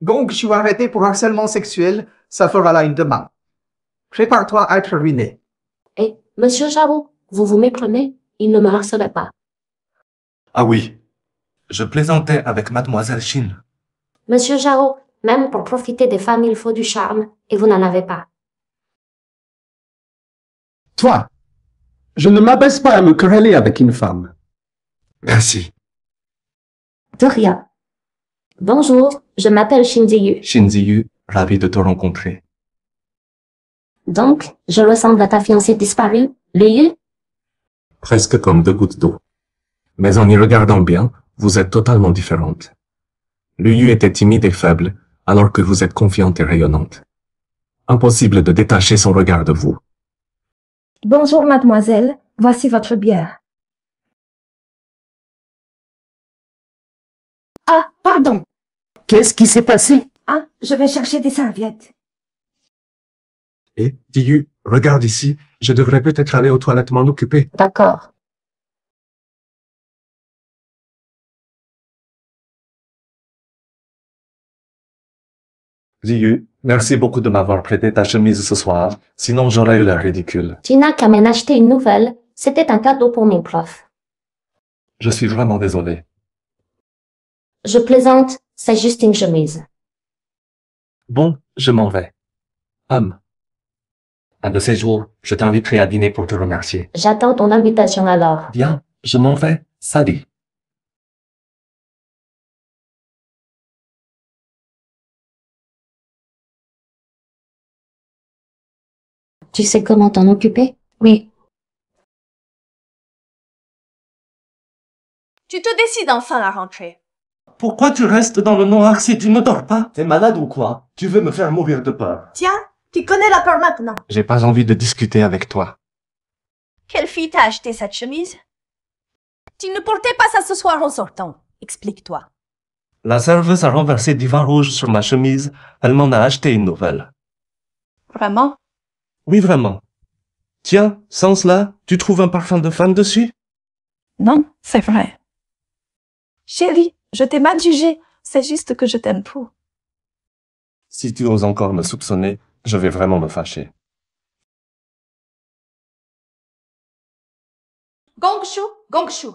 Gong Shu arrêté pour harcèlement sexuel, ça fera la une demain. Prépare-toi à être ruiné. Eh, monsieur Charo, vous vous méprenez? Il ne me harcelait pas. Ah oui. Je plaisantais avec mademoiselle Shin. Monsieur Charo, même pour profiter des femmes, il faut du charme, et vous n'en avez pas. Toi, je ne m'abaisse pas à me quereller avec une femme. Merci. De rien. Bonjour, je m'appelle Shin Ziyu. Shin Ziyu, ravi de te rencontrer. Donc, je ressemble à ta fiancée disparue, Liu? Presque comme deux gouttes d'eau. Mais en y regardant bien, vous êtes totalement différentes. Lu Yu était timide et faible, alors que vous êtes confiante et rayonnante. Impossible de détacher son regard de vous. Bonjour, mademoiselle. Voici votre bière. Ah, pardon. Qu'est-ce qui s'est passé? Ah, je vais chercher des serviettes. Et, Ziyu, regarde ici, je devrais peut-être aller aux toilettes m'en occuper. D'accord. Ziyu, merci beaucoup de m'avoir prêté ta chemise ce soir, sinon j'aurais eu l'air ridicule. Tu n'as qu'à m'en acheter une nouvelle. C'était un cadeau pour mes profs. Je suis vraiment désolé. Je plaisante, c'est juste une chemise. Bon, je m'en vais. Un de ces jours, je t'inviterai à dîner pour te remercier. J'attends ton invitation alors. Bien, je m'en vais. Salut. Tu sais comment t'en occuper? Oui. Tu te décides enfin à rentrer. Pourquoi tu restes dans le noir si tu ne dors pas? T'es malade ou quoi? Tu veux me faire mourir de peur. Tiens, tu connais la peur maintenant. J'ai pas envie de discuter avec toi. Quelle fille t'a acheté cette chemise? Tu ne portais pas ça ce soir en sortant. Explique-toi. La serveuse a renversé du vin rouge sur ma chemise. Elle m'en a acheté une nouvelle. Vraiment? Oui, vraiment. Tiens, sans cela, tu trouves un parfum de femme dessus? Non, c'est vrai. Chérie, je t'ai mal jugé. C'est juste que je t'aime trop. Si tu oses encore me soupçonner, je vais vraiment me fâcher. Gongshu, Gongshu.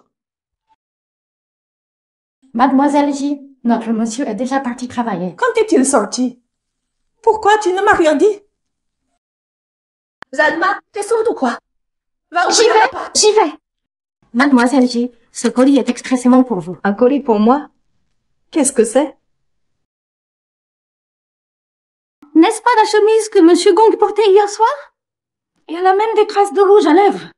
Mademoiselle J, notre monsieur est déjà parti travailler. Quand est-il sorti? Pourquoi tu ne m'as rien dit? Zalma, t'es sourde ou quoi? J'y vais. Mademoiselle J, ce colis est expressément pour vous. Un colis pour moi? Qu'est-ce que c'est? N'est-ce pas la chemise que monsieur Gong portait hier soir? Et elle a même des traces de rouge à lèvres.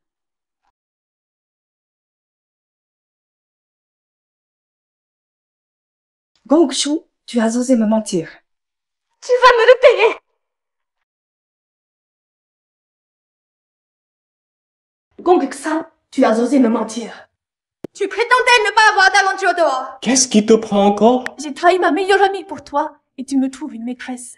Gongshu, tu as osé me mentir. Tu vas me le payer. Gongxan, tu as osé me mentir. Tu prétendais ne pas avoir d'aventure dehors. Qu'est-ce qui te prend encore? J'ai trahi ma meilleure amie pour toi, et tu me trouves une maîtresse.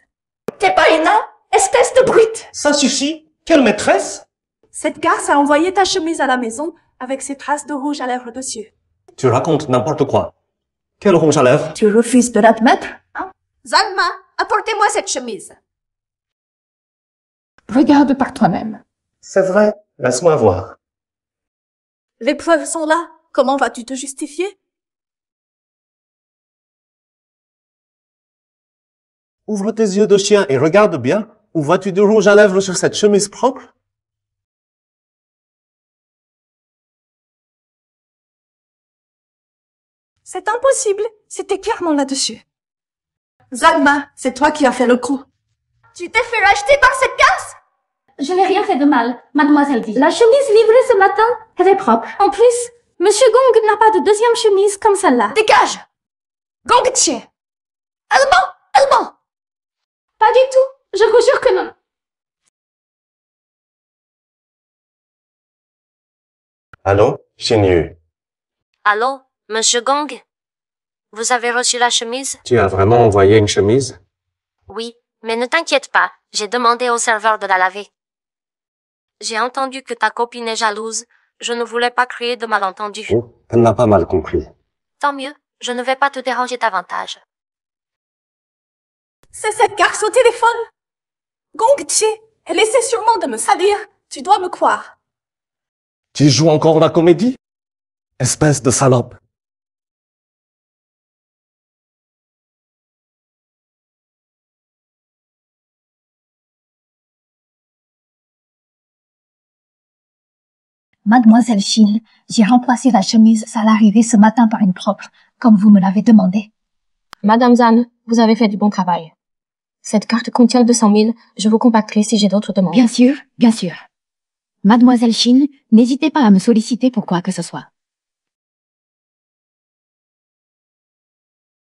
T'es pas une espèce de brute. Ça suffit. Quelle maîtresse? Cette garce a envoyé ta chemise à la maison avec ses traces de rouge à lèvres dessus. Tu racontes n'importe quoi. Quel rouge à lèvres? Tu refuses de l'admettre, hein? Zalma, apportez-moi cette chemise. Regarde par toi-même. C'est vrai, laisse-moi voir. Les preuves sont là. Comment vas-tu te justifier? Ouvre tes yeux de chien et regarde bien. Où vois-tu du rouge à lèvres sur cette chemise propre? C'est impossible. C'était clairement là-dessus. Zalma, c'est toi qui as fait le coup. Tu t'es fait racheter par cette casse? Je n'ai rien fait de mal, mademoiselle dit. La chemise livrée ce matin, elle est propre. En plus, Monsieur Gong n'a pas de deuxième chemise comme celle-là. Dégage! Gong de chien! Allemand! Pas du tout, je vous jure que non. Allô, Xinyu. Allô, Monsieur Gong? Vous avez reçu la chemise? Tu as vraiment envoyé une chemise? Oui, mais ne t'inquiète pas, j'ai demandé au serveur de la laver. J'ai entendu que ta copine est jalouse. Je ne voulais pas créer de malentendus. Oh, elle n'a pas mal compris. Tant mieux, je ne vais pas te déranger davantage. C'est cette garce au téléphone. Gong Tché, elle essaie sûrement de me salir. Tu dois me croire. Tu joues encore la comédie? Espèce de salope. Mademoiselle Xin, j'ai remplacé la chemise à l'arrivée ce matin par une propre, comme vous me l'avez demandé. Madame Zan, vous avez fait du bon travail. Cette carte contient 200 000. Je vous contacterai si j'ai d'autres demandes. Bien sûr, bien sûr. Mademoiselle Xin, n'hésitez pas à me solliciter pour quoi que ce soit.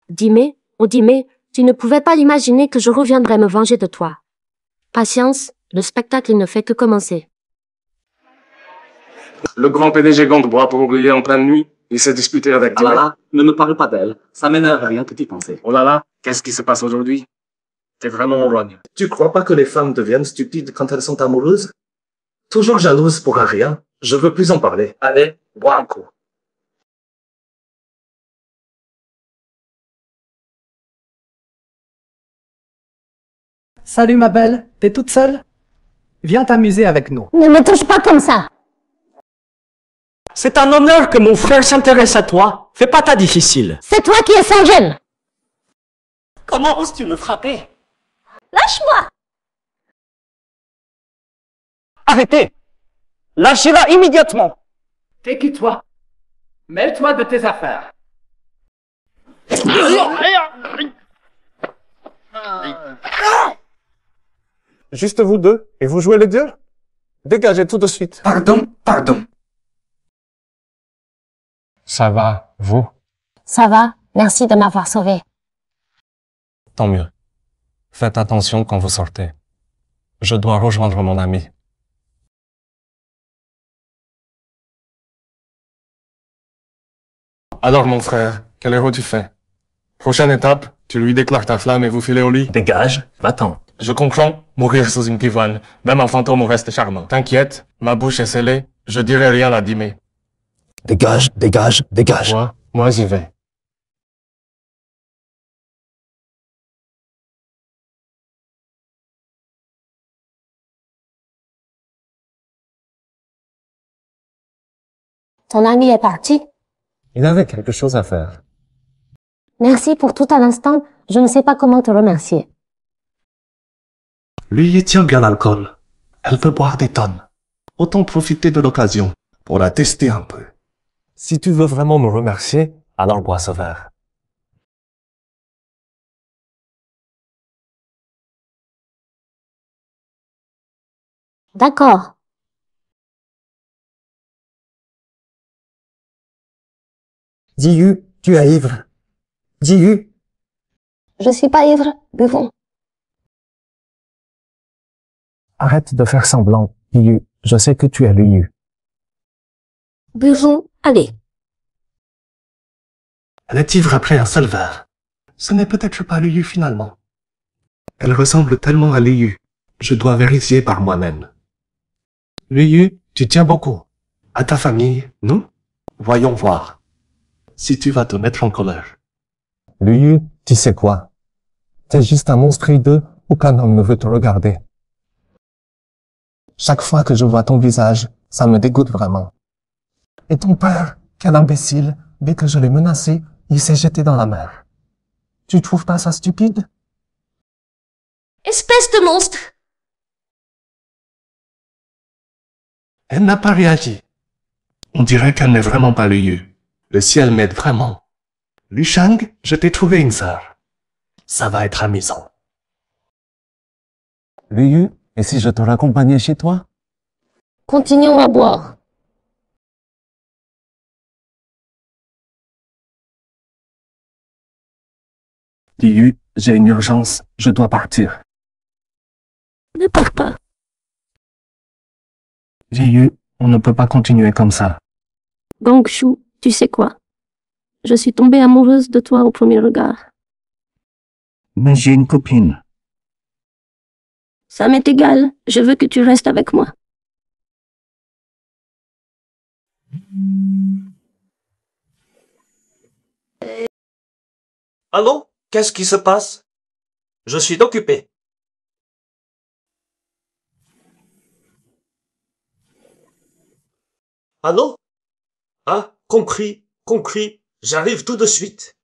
Dimé, oh Dimé, tu ne pouvais pas l'imaginer que je reviendrais me venger de toi. Patience, le spectacle ne fait que commencer. Le grand PDG Gong boit pour oublier en pleine nuit. Il s'est disputé avec Ah là là, ne me parle pas d'elle. Ça m'énerve rien que d'y penser. Oh là là, qu'est-ce qui se passe aujourd'hui? T'es vraiment en rogne. Tu crois pas que les femmes deviennent stupides quand elles sont amoureuses? Toujours jalouses pour un rien. Je veux plus en parler. Allez, bois un coup. Salut ma belle, t'es toute seule? Viens t'amuser avec nous. Ne me touche pas comme ça. C'est un honneur que mon frère s'intéresse à toi. Fais pas ta difficile. C'est toi qui es sans gêne. Comment oses-tu me frapper? Lâche-moi. Arrêtez! Lâchez-la immédiatement! T'es qui toi? Mêle-toi de tes affaires. Juste vous deux, et vous jouez les dieux? Dégagez tout de suite. Pardon. Ça va, vous? Ça va, merci de m'avoir sauvé. Tant mieux. Faites attention quand vous sortez. Je dois rejoindre mon ami. Alors mon frère, quel héros tu fais? Prochaine étape, tu lui déclares ta flamme et vous filez au lit? Dégage, va-t'en. Je comprends, mourir sous une pivoine, même un fantôme reste charmant. T'inquiète, ma bouche est scellée, je dirai rien à Dimé. Dégage. Moi j'y vais. Ton ami est parti? Il avait quelque chose à faire. Merci pour tout un instant, je ne sais pas comment te remercier. Lui, il tient bien l'alcool. Elle peut boire des tonnes. Autant profiter de l'occasion pour la tester un peu. Si tu veux vraiment me remercier, alors bois ce verre. D'accord. Jiyu, tu es ivre. Jiyu. Je suis pas ivre, buvons. Arrête de faire semblant, Jiyu. Je sais que tu es Liu. Buvons, allez. Elle est ivre après un seul verre. Ce n'est peut-être pas Liu finalement. Elle ressemble tellement à Liu. Je dois vérifier par moi-même. Liu, tu tiens beaucoup. À ta famille, non? Voyons voir. Si tu vas te mettre en colère. Liu, tu sais quoi? T'es juste un monstre hideux, aucun homme ne veut te regarder. Chaque fois que je vois ton visage, ça me dégoûte vraiment. Et ton père, quel imbécile, dès que je l'ai menacé, il s'est jeté dans la mer. Tu trouves pas ça stupide? Espèce de monstre! Elle n'a pas réagi. On dirait qu'elle n'est vraiment pas le Yu. Le ciel m'aide vraiment. Lu Shang, je t'ai trouvé une sœur. Ça va être amusant. Liu, et si je te raccompagnais chez toi? Continuons à boire. Liu, j'ai une urgence, je dois partir. Ne pars pas. Liu, on ne peut pas continuer comme ça. Gongshu, tu sais quoi? Je suis tombée amoureuse de toi au premier regard. Mais j'ai une copine. Ça m'est égal, je veux que tu restes avec moi. Allô? Qu'est-ce qui se passe? Je suis occupé. Allô? Ah, compris, j'arrive tout de suite.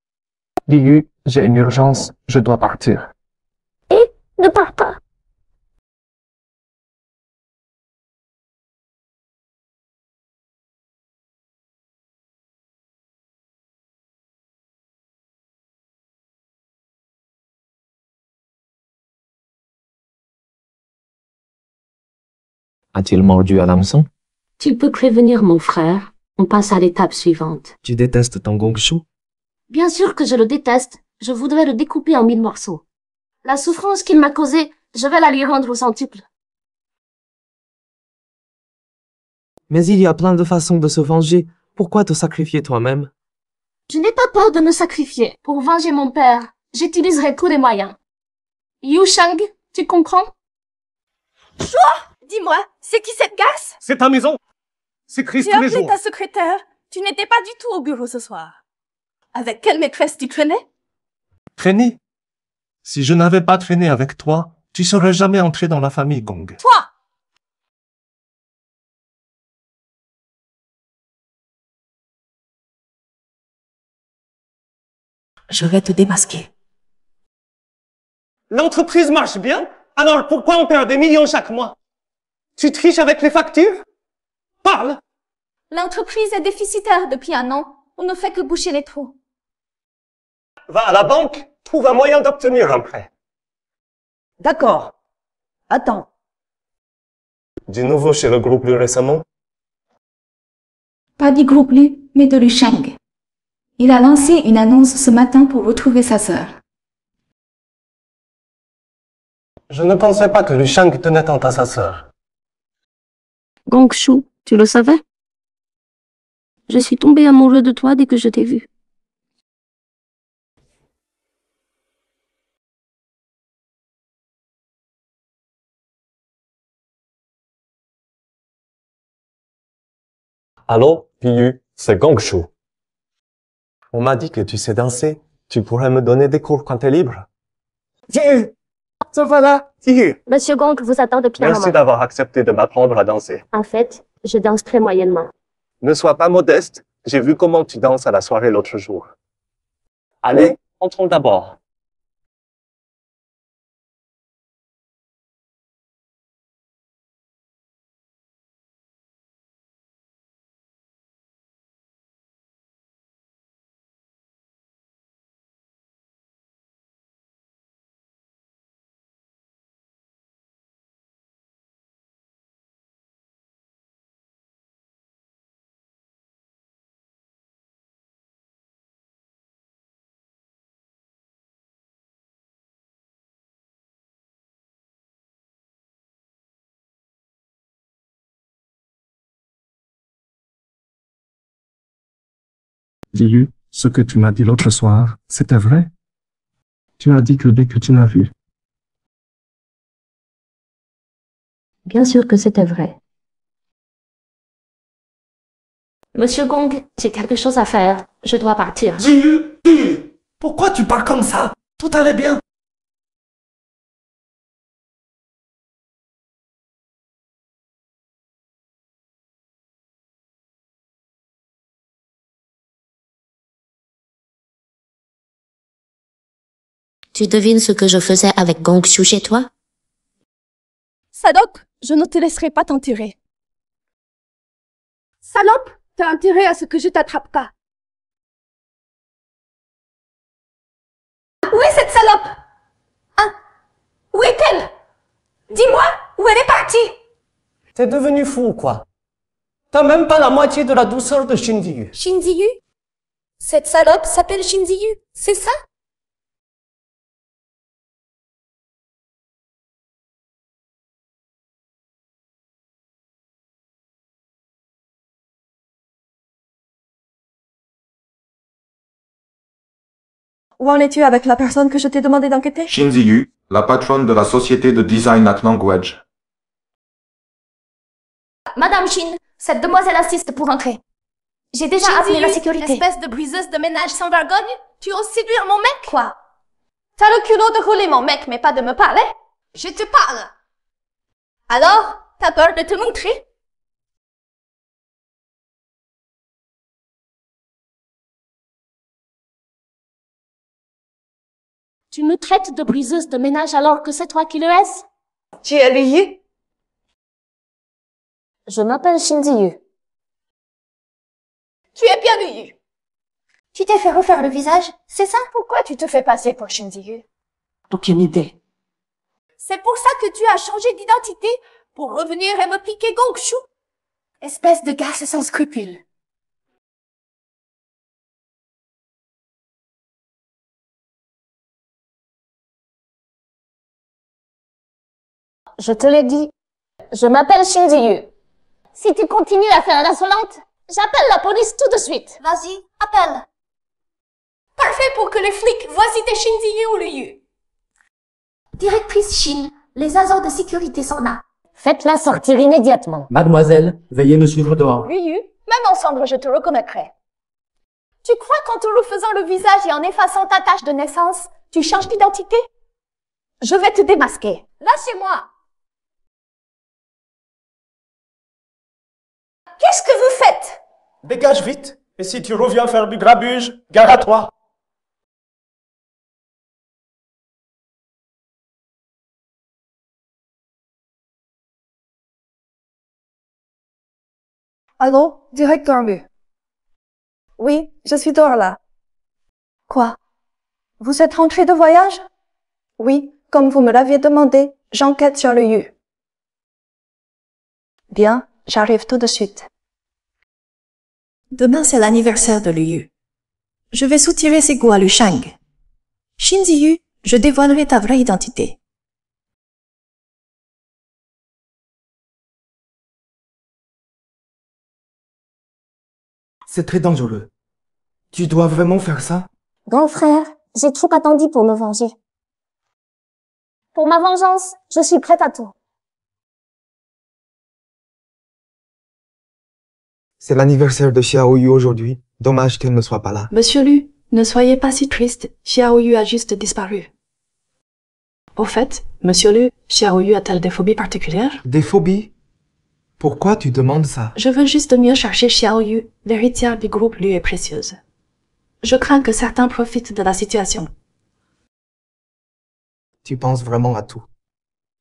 Liu, j'ai une urgence, je dois partir. Ne pars pas. A-t-il mordu à l'hameçon? Tu peux prévenir mon frère. On passe à l'étape suivante. Tu détestes ton Gongshu? Bien sûr que je le déteste. Je voudrais le découper en 1000 morceaux. La souffrance qu'il m'a causée, je vais la lui rendre au centuple. Mais il y a plein de façons de se venger. Pourquoi te sacrifier toi-même? Je n'ai pas peur de me sacrifier. Pour venger mon père, j'utiliserai tous les moyens. Yu Shang, tu comprends? Quoi? Dis-moi, c'est qui cette garce? C'est ta maison. C'est Chris J'ai tous les appelé jours. ta secrétaire. Tu n'étais pas du tout au bureau ce soir. Avec quelle maîtresse tu traînais? Traîner? Si je n'avais pas traîné avec toi, tu serais jamais entré dans la famille Gong. Toi! Je vais te démasquer. L'entreprise marche bien, alors pourquoi on perd des millions chaque mois? Tu triches avec les factures? Parle! L'entreprise est déficitaire depuis un an. On ne fait que boucher les trous. Va à la banque, trouve un moyen d'obtenir un prêt. D'accord. Attends. Du nouveau chez le groupe Lu récemment? Pas du groupe Lu, mais de Lu Shang. Il a lancé une annonce ce matin pour retrouver sa sœur. Je ne pensais pas que Lu Shang tenait tant à sa sœur. Gongshu, tu le savais? Je suis tombée amoureux de toi dès que je t'ai vu. Allô, Liu, c'est Gongshu. On m'a dit que tu sais danser. Tu pourrais me donner des cours quand t'es libre? Ça va là, Monsieur Gong vous attend depuis un moment. Merci d'avoir accepté de m'apprendre à danser. En fait, je danse très moyennement. Ne sois pas modeste. J'ai vu comment tu danses à la soirée l'autre jour. Allez, entrons d'abord. Liu, ce que tu m'as dit l'autre soir, c'était vrai? Tu as dit que dès que tu m'as vu. Bien sûr que c'était vrai. Monsieur Gong, j'ai quelque chose à faire. Je dois partir. Liu, pourquoi tu parles comme ça? Tout allait bien. Tu devines ce que je faisais avec Gongshu chez toi? Sadok, je ne te laisserai pas t'enterrer. Salope, t'as intérêt à ce que je t'attrape pas. Où est cette salope? Hein? Où est-elle? Dis-moi, où elle est partie? T'es devenu fou ou quoi? T'as même pas la moitié de la douceur de Shinji. Shinji-yu? Cette salope s'appelle Shinji-yu, c'est ça? Où en es-tu avec la personne que je t'ai demandé d'enquêter? Shinji-yu, la patronne de la société de design at Language. Madame Shin, cette demoiselle assiste pour entrer. J'ai déjà appelé la sécurité. Espèce de briseuse de ménage sans vergogne? Tu oses séduire mon mec? Quoi? T'as le culot de rouler mon mec, mais pas de me parler? Je te parle! Alors, t'as peur de te montrer? Tu me traites de briseuse de ménage alors que c'est toi qui le es? Tu es Liu? Je m'appelle Shinji-yu. Tu es bien Liu. Tu t'es fait refaire le visage, c'est ça? Pourquoi tu te fais passer pour Shinji-yu? Aucune idée. C'est pour ça que tu as changé d'identité? Pour revenir et me piquer Gongshu? Espèce de garce sans scrupules. Je te l'ai dit. Je m'appelle Shinji-yu. Si tu continues à faire l'insolente, j'appelle la police tout de suite. Vas-y, appelle. Parfait pour que les flics voient si t'es Shinji-yu ou Liu. Directrice Shin, les agents de sécurité sont là. Faites-la sortir immédiatement. Mademoiselle, veuillez me suivre dehors. Liu, même en cendre, je te reconnaîtrai. Tu crois qu'en te refaisant le visage et en effaçant ta tache de naissance, tu changes d'identité? Je vais te démasquer. Lâchez-moi! Qu'est-ce que vous faites? Dégage vite. Et si tu reviens faire du grabuge, gare à toi. Allô, directeur Lu. Oui, je suis dehors là. Quoi? Vous êtes rentré de voyage? Oui, comme vous me l'aviez demandé, j'enquête sur le Yu. Bien, j'arrive tout de suite. Demain, c'est l'anniversaire de Liu. Je vais soutirer ses goûts à Liu Shang. Shinji-yu, je dévoilerai ta vraie identité. C'est très dangereux. Tu dois vraiment faire ça? Grand frère, j'ai trop attendu pour me venger. Pour ma vengeance, je suis prête à tout. C'est l'anniversaire de Xiaoyu aujourd'hui. Dommage qu'elle ne soit pas là. Monsieur Lu, ne soyez pas si triste. Xiaoyu a juste disparu. Au fait, Monsieur Lu, Xiaoyu a-t-elle des phobies particulières? Des phobies? Pourquoi tu demandes ça? Je veux juste mieux chercher Xiaoyu, l'héritière du groupe Lu est précieuse. Je crains que certains profitent de la situation. Tu penses vraiment à tout.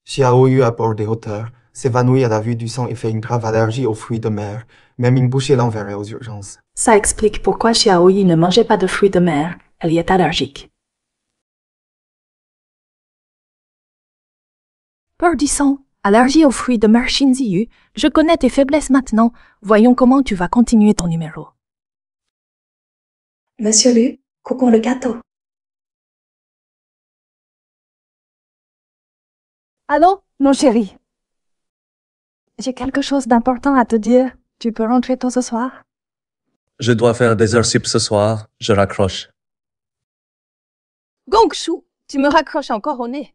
Xiaoyu a peur des hauteurs, s'évanouit à la vue du sang et fait une grave allergie aux fruits de mer. Même une bouchée l'enverrait aux urgences. Ça explique pourquoi Xiaoyu ne mangeait pas de fruits de mer. Elle y est allergique. Peur du sang, allergie aux fruits de mer Shinji-yu, je connais tes faiblesses maintenant. Voyons comment tu vas continuer ton numéro. Monsieur Lu, coupons le gâteau. Allô, mon chéri. J'ai quelque chose d'important à te dire. Tu peux rentrer tôt ce soir? Je dois faire des heures sup ce soir, je raccroche. Gongshu, tu me raccroches encore au nez.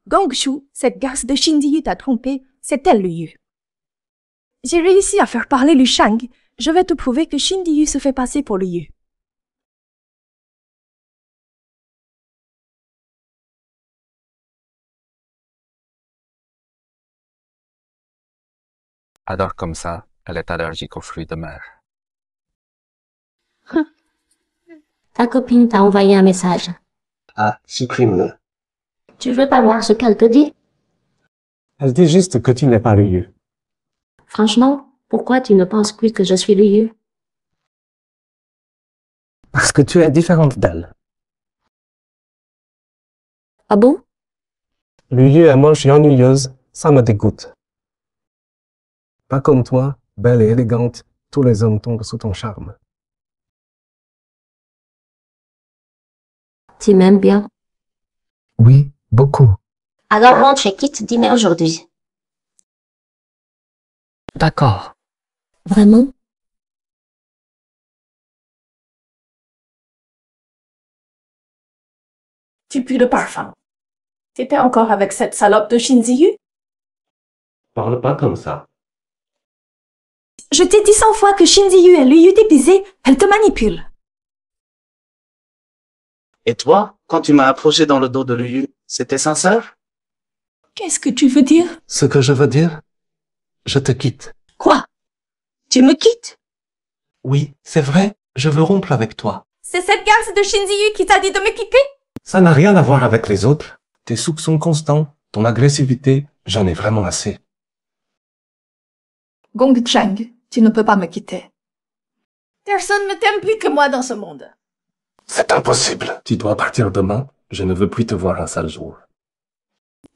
Gongshu, cette garce de Shinji-yu t'a trompé, c'est elle le Yu. J'ai réussi à faire parler Liu Shang. Je vais te prouver que Shinji-yu se fait passer pour le Yu. Alors comme ça, elle est allergique aux fruits de mer. Ta copine t'a envoyé un message. Ah, supprime-le. Tu veux pas voir ce qu'elle te dit? Elle dit juste que tu n'es pas Ryu. Franchement, pourquoi tu ne penses plus que je suis Ryu? Parce que tu es différente d'elle. Ah bon? Ryu est moche et ennuyeuse, ça me dégoûte. Pas comme toi, belle et élégante, tous les hommes tombent sous ton charme. Tu m'aimes bien. Oui, beaucoup. Alors rentre et quitte dîner aujourd'hui. D'accord. Vraiment? Tu pues le parfum. T'étais encore avec cette salope de Shinziyu? Parle pas comme ça. Je t'ai dit 100 fois que Shinziyu est Ryu déguisé, elle te manipule. Et toi, quand tu m'as approché dans le dos de Ryu, c'était sincère? Qu'est-ce que tu veux dire? Ce que je veux dire, je te quitte. Quoi? Tu me quittes? Oui, c'est vrai, je veux rompre avec toi. C'est cette garce de Shinziyu qui t'a dit de me quitter? Ça n'a rien à voir avec les autres. Tes soupçons constants, ton agressivité, j'en ai vraiment assez. Gong Chang, tu ne peux pas me quitter. Personne ne t'aime plus que moi dans ce monde. C'est impossible. Tu dois partir demain. Je ne veux plus te voir un sale jour.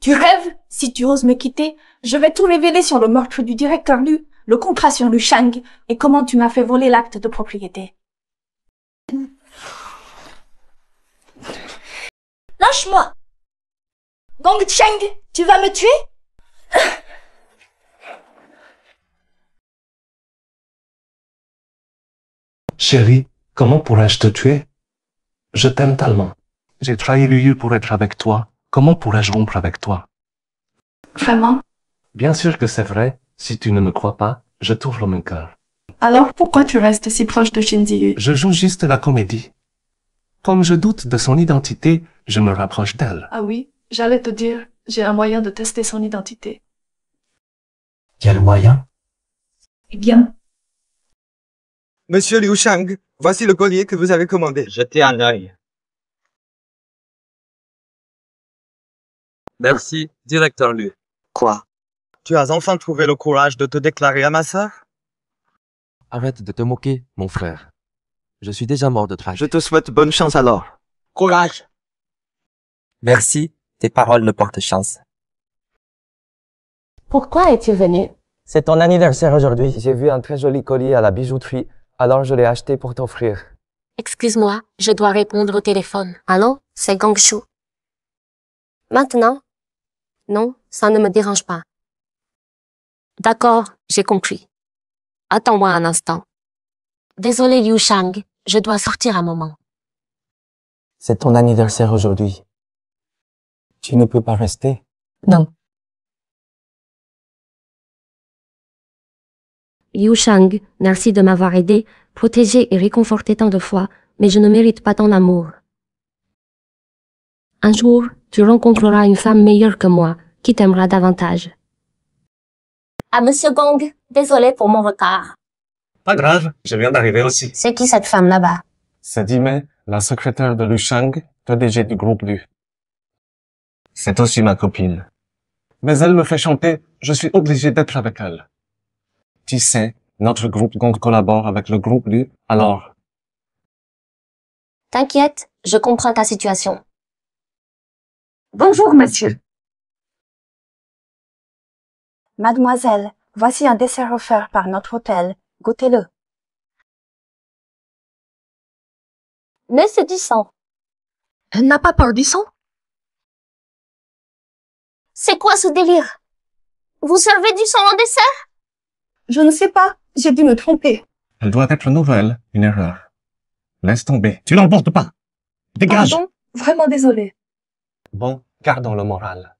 Tu rêves? Si tu oses me quitter, je vais tout révéler sur le meurtre du directeur Lu, le contrat sur Lu Shang et comment tu m'as fait voler l'acte de propriété. Lâche-moi! Gong Chang, tu vas me tuer? Chérie, comment pourrais-je te tuer? Je t'aime tellement. J'ai trahi Ryu pour être avec toi. Comment pourrais-je rompre avec toi? Vraiment? Bien sûr que c'est vrai. Si tu ne me crois pas, je t'ouvre mon cœur. Alors pourquoi tu restes si proche de Shinziyu? Je joue juste la comédie. Comme je doute de son identité, je me rapproche d'elle. Ah oui, j'allais te dire, j'ai un moyen de tester son identité. Quel moyen? Eh bien, Monsieur Liu Shang, voici le collier que vous avez commandé. Jetez un œil. Merci, directeur Lu. Quoi? Tu as enfin trouvé le courage de te déclarer à ma sœur? Arrête de te moquer, mon frère. Je suis déjà mort de trac. Je te souhaite bonne chance alors. Courage. Merci, tes paroles me portent chance. Pourquoi es-tu venu? C'est ton anniversaire aujourd'hui. J'ai vu un très joli collier à la bijouterie, alors je l'ai acheté pour t'offrir. Excuse-moi, je dois répondre au téléphone. Allô? C'est Gongshu. Maintenant? Non, ça ne me dérange pas. D'accord, j'ai compris. Attends-moi un instant. Désolé Liu Shang, je dois sortir un moment. C'est ton anniversaire aujourd'hui. Tu ne peux pas rester? Non. Liu Shang, merci de m'avoir aidé, protégé et réconforté tant de fois, mais je ne mérite pas ton amour. Un jour, tu rencontreras une femme meilleure que moi, qui t'aimera davantage. Ah, Monsieur Gong, désolé pour mon retard. Pas grave, je viens d'arriver aussi. C'est qui cette femme là-bas? C'est Dime, la secrétaire de Lu Shang, PDG du groupe Lu. C'est aussi ma copine. Mais elle me fait chanter, je suis obligé d'être avec elle. Tu sais, notre groupe Gong collabore avec le groupe Lu, alors... T'inquiète, je comprends ta situation. bonjour monsieur. Mademoiselle, voici un dessert offert par notre hôtel. Goûtez-le. Mais c'est du sang. Elle n'a pas peur du sang? C'est quoi ce délire? Vous servez du sang en dessert? Je ne sais pas, j'ai dû me tromper. Elle doit être nouvelle, une erreur. Laisse tomber, tu l'emportes pas. Dégage. Pardon, vraiment désolé. Bon, gardons le moral.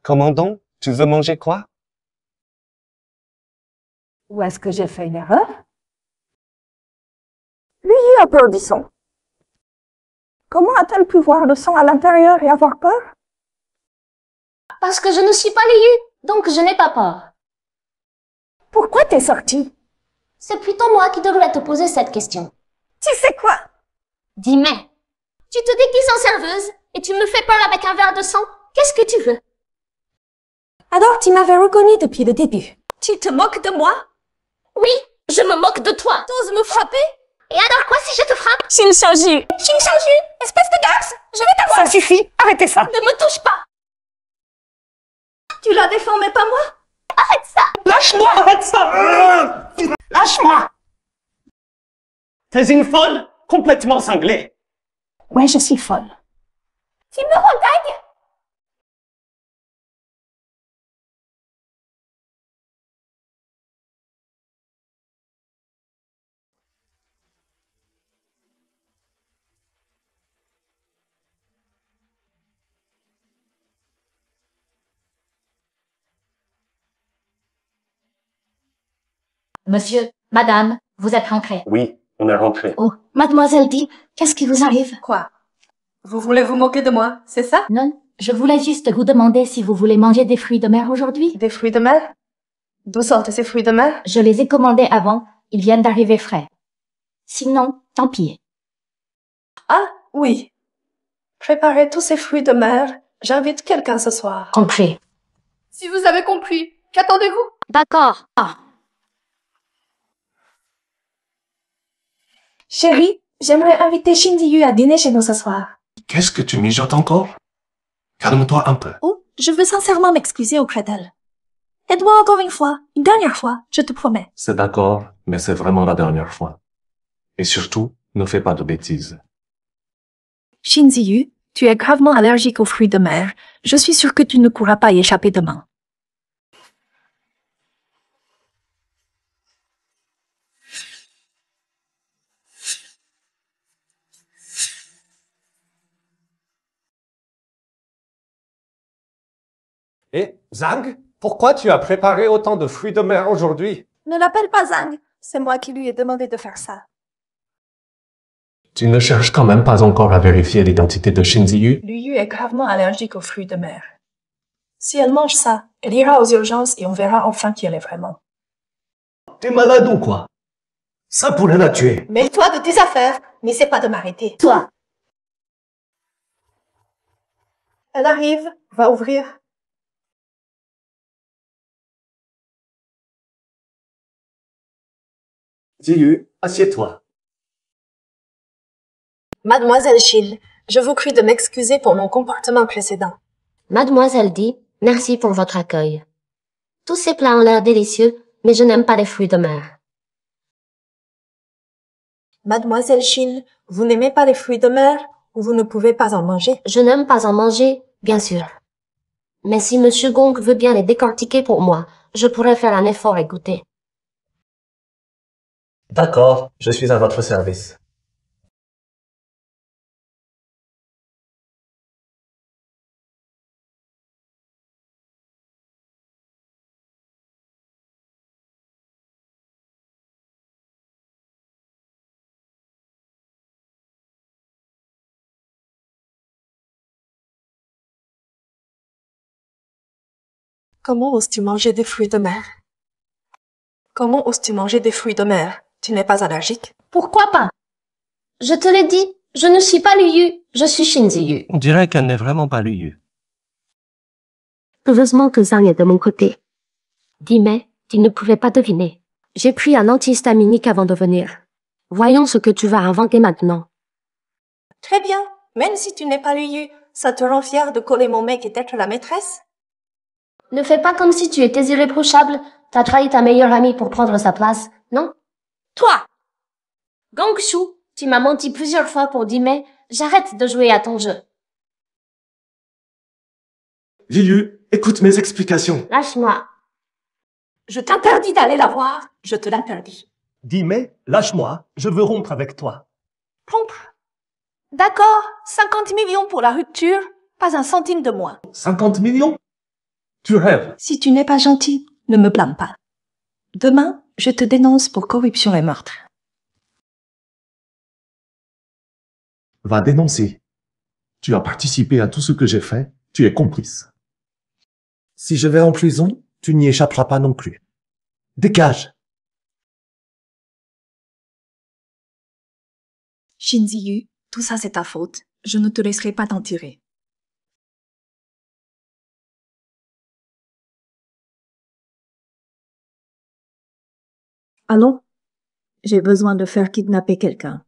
Comment donc? Tu veux manger quoi? Ou est-ce que j'ai fait une erreur? Lui a peur du sang. Comment a-t-elle pu voir le sang à l'intérieur et avoir peur? Parce que je ne suis pas Liu, donc je n'ai pas peur. Pourquoi t'es sortie? C'est plutôt moi qui devrais te poser cette question. Tu sais quoi? Dis-moi. Tu te déguises en serveuse et tu me fais peur avec un verre de sang. Qu'est-ce que tu veux? Alors tu m'avais reconnu depuis le début. Tu te moques de moi? Oui, je me moque de toi. T'oses me frapper? Et alors quoi si je te frappe? Shinsanju! Shinsanju! Espèce de garce! Je vais t'avoir! Ça suffit, arrêtez ça. Ne me touche pas. Tu la défends mais pas moi? Arrête ça. Lâche-moi, arrête ça. Lâche-moi. T'es une folle, complètement cinglée. Ouais, je suis folle. Tu me regagnes? Monsieur, madame, vous êtes rentrés. Oui, on est rentré. Oh, mademoiselle dit, qu'est-ce qui vous arrive? Quoi? Vous voulez vous moquer de moi, c'est ça? Non, je voulais juste vous demander si vous voulez manger des fruits de mer aujourd'hui. Des fruits de mer? D'où sortent ces fruits de mer? Je les ai commandés avant, ils viennent d'arriver frais. Sinon, tant pis. Ah, oui. Préparez tous ces fruits de mer. J'invite quelqu'un ce soir. Compris. Si vous avez compris, qu'attendez-vous? D'accord. Ah. Chérie, j'aimerais inviter Shinji-yu à dîner chez nous ce soir. Qu'est-ce que tu mijotes encore? Calme-toi un peu. Oh, je veux sincèrement m'excuser auprès d'elle. Aide-moi encore une dernière fois, je te promets. C'est d'accord, mais c'est vraiment la dernière fois. Et surtout, ne fais pas de bêtises. Shinji-yu, tu es gravement allergique aux fruits de mer. Je suis sûre que tu ne pourras pas y échapper demain. Et, Zhang, pourquoi tu as préparé autant de fruits de mer aujourd'hui? Ne l'appelle pas Zhang. C'est moi qui lui ai demandé de faire ça. Tu ne cherches quand même pas encore à vérifier l'identité de Shinji-yu? Liu est gravement allergique aux fruits de mer. Si elle mange ça, elle ira aux urgences et on verra enfin qui elle est vraiment. T'es malade ou quoi? Ça pourrait la tuer. Mêle-toi de tes affaires, n'essaie pas de m'arrêter. Toi. Elle arrive, va ouvrir. Ji-yu, assieds-toi. Mademoiselle Shin, je vous prie de m'excuser pour mon comportement précédent. Mademoiselle dit, merci pour votre accueil. Tous ces plats ont l'air délicieux, mais je n'aime pas les fruits de mer. Mademoiselle Shin, vous n'aimez pas les fruits de mer ou vous ne pouvez pas en manger? Je n'aime pas en manger, bien sûr. Mais si Monsieur Gong veut bien les décortiquer pour moi, je pourrais faire un effort et goûter. D'accord, je suis à votre service. Comment oses-tu manger des fruits de mer? Comment oses-tu manger des fruits de mer? Tu n'es pas allergique? Pourquoi pas? Je te l'ai dit, je ne suis pas Liu, je suis Shinji-yu. On dirait qu'elle n'est vraiment pas Liu. Heureusement que Zhang est de mon côté. Dis-moi, tu ne pouvais pas deviner. J'ai pris un antihistaminique avant de venir. Voyons ce que tu vas inventer maintenant. Très bien. Même si tu n'es pas Liu, ça te rend fier de coller mon mec et d'être la maîtresse? Ne fais pas comme si tu étais irréprochable. T'as trahi ta meilleure amie pour prendre sa place, non? Toi! Gongshu, tu m'as menti plusieurs fois pour dire mais j'arrête de jouer à ton jeu. Ji-yu, écoute mes explications. Lâche-moi. Je t'interdis d'aller la voir, je te l'interdis. Dis-mais, lâche-moi, je veux rompre avec toi. Rompre? D'accord, 50 millions pour la rupture, pas un centime de moins. 50 millions? Tu rêves. Si tu n'es pas gentil, ne me blâme pas. Demain, je te dénonce pour corruption et meurtre. Va dénoncer. Tu as participé à tout ce que j'ai fait, tu es complice. Si je vais en prison, tu n'y échapperas pas non plus. Dégage. Shin Ziyu, tout ça c'est ta faute. Je ne te laisserai pas t'en tirer. Allô? J'ai besoin de faire kidnapper quelqu'un.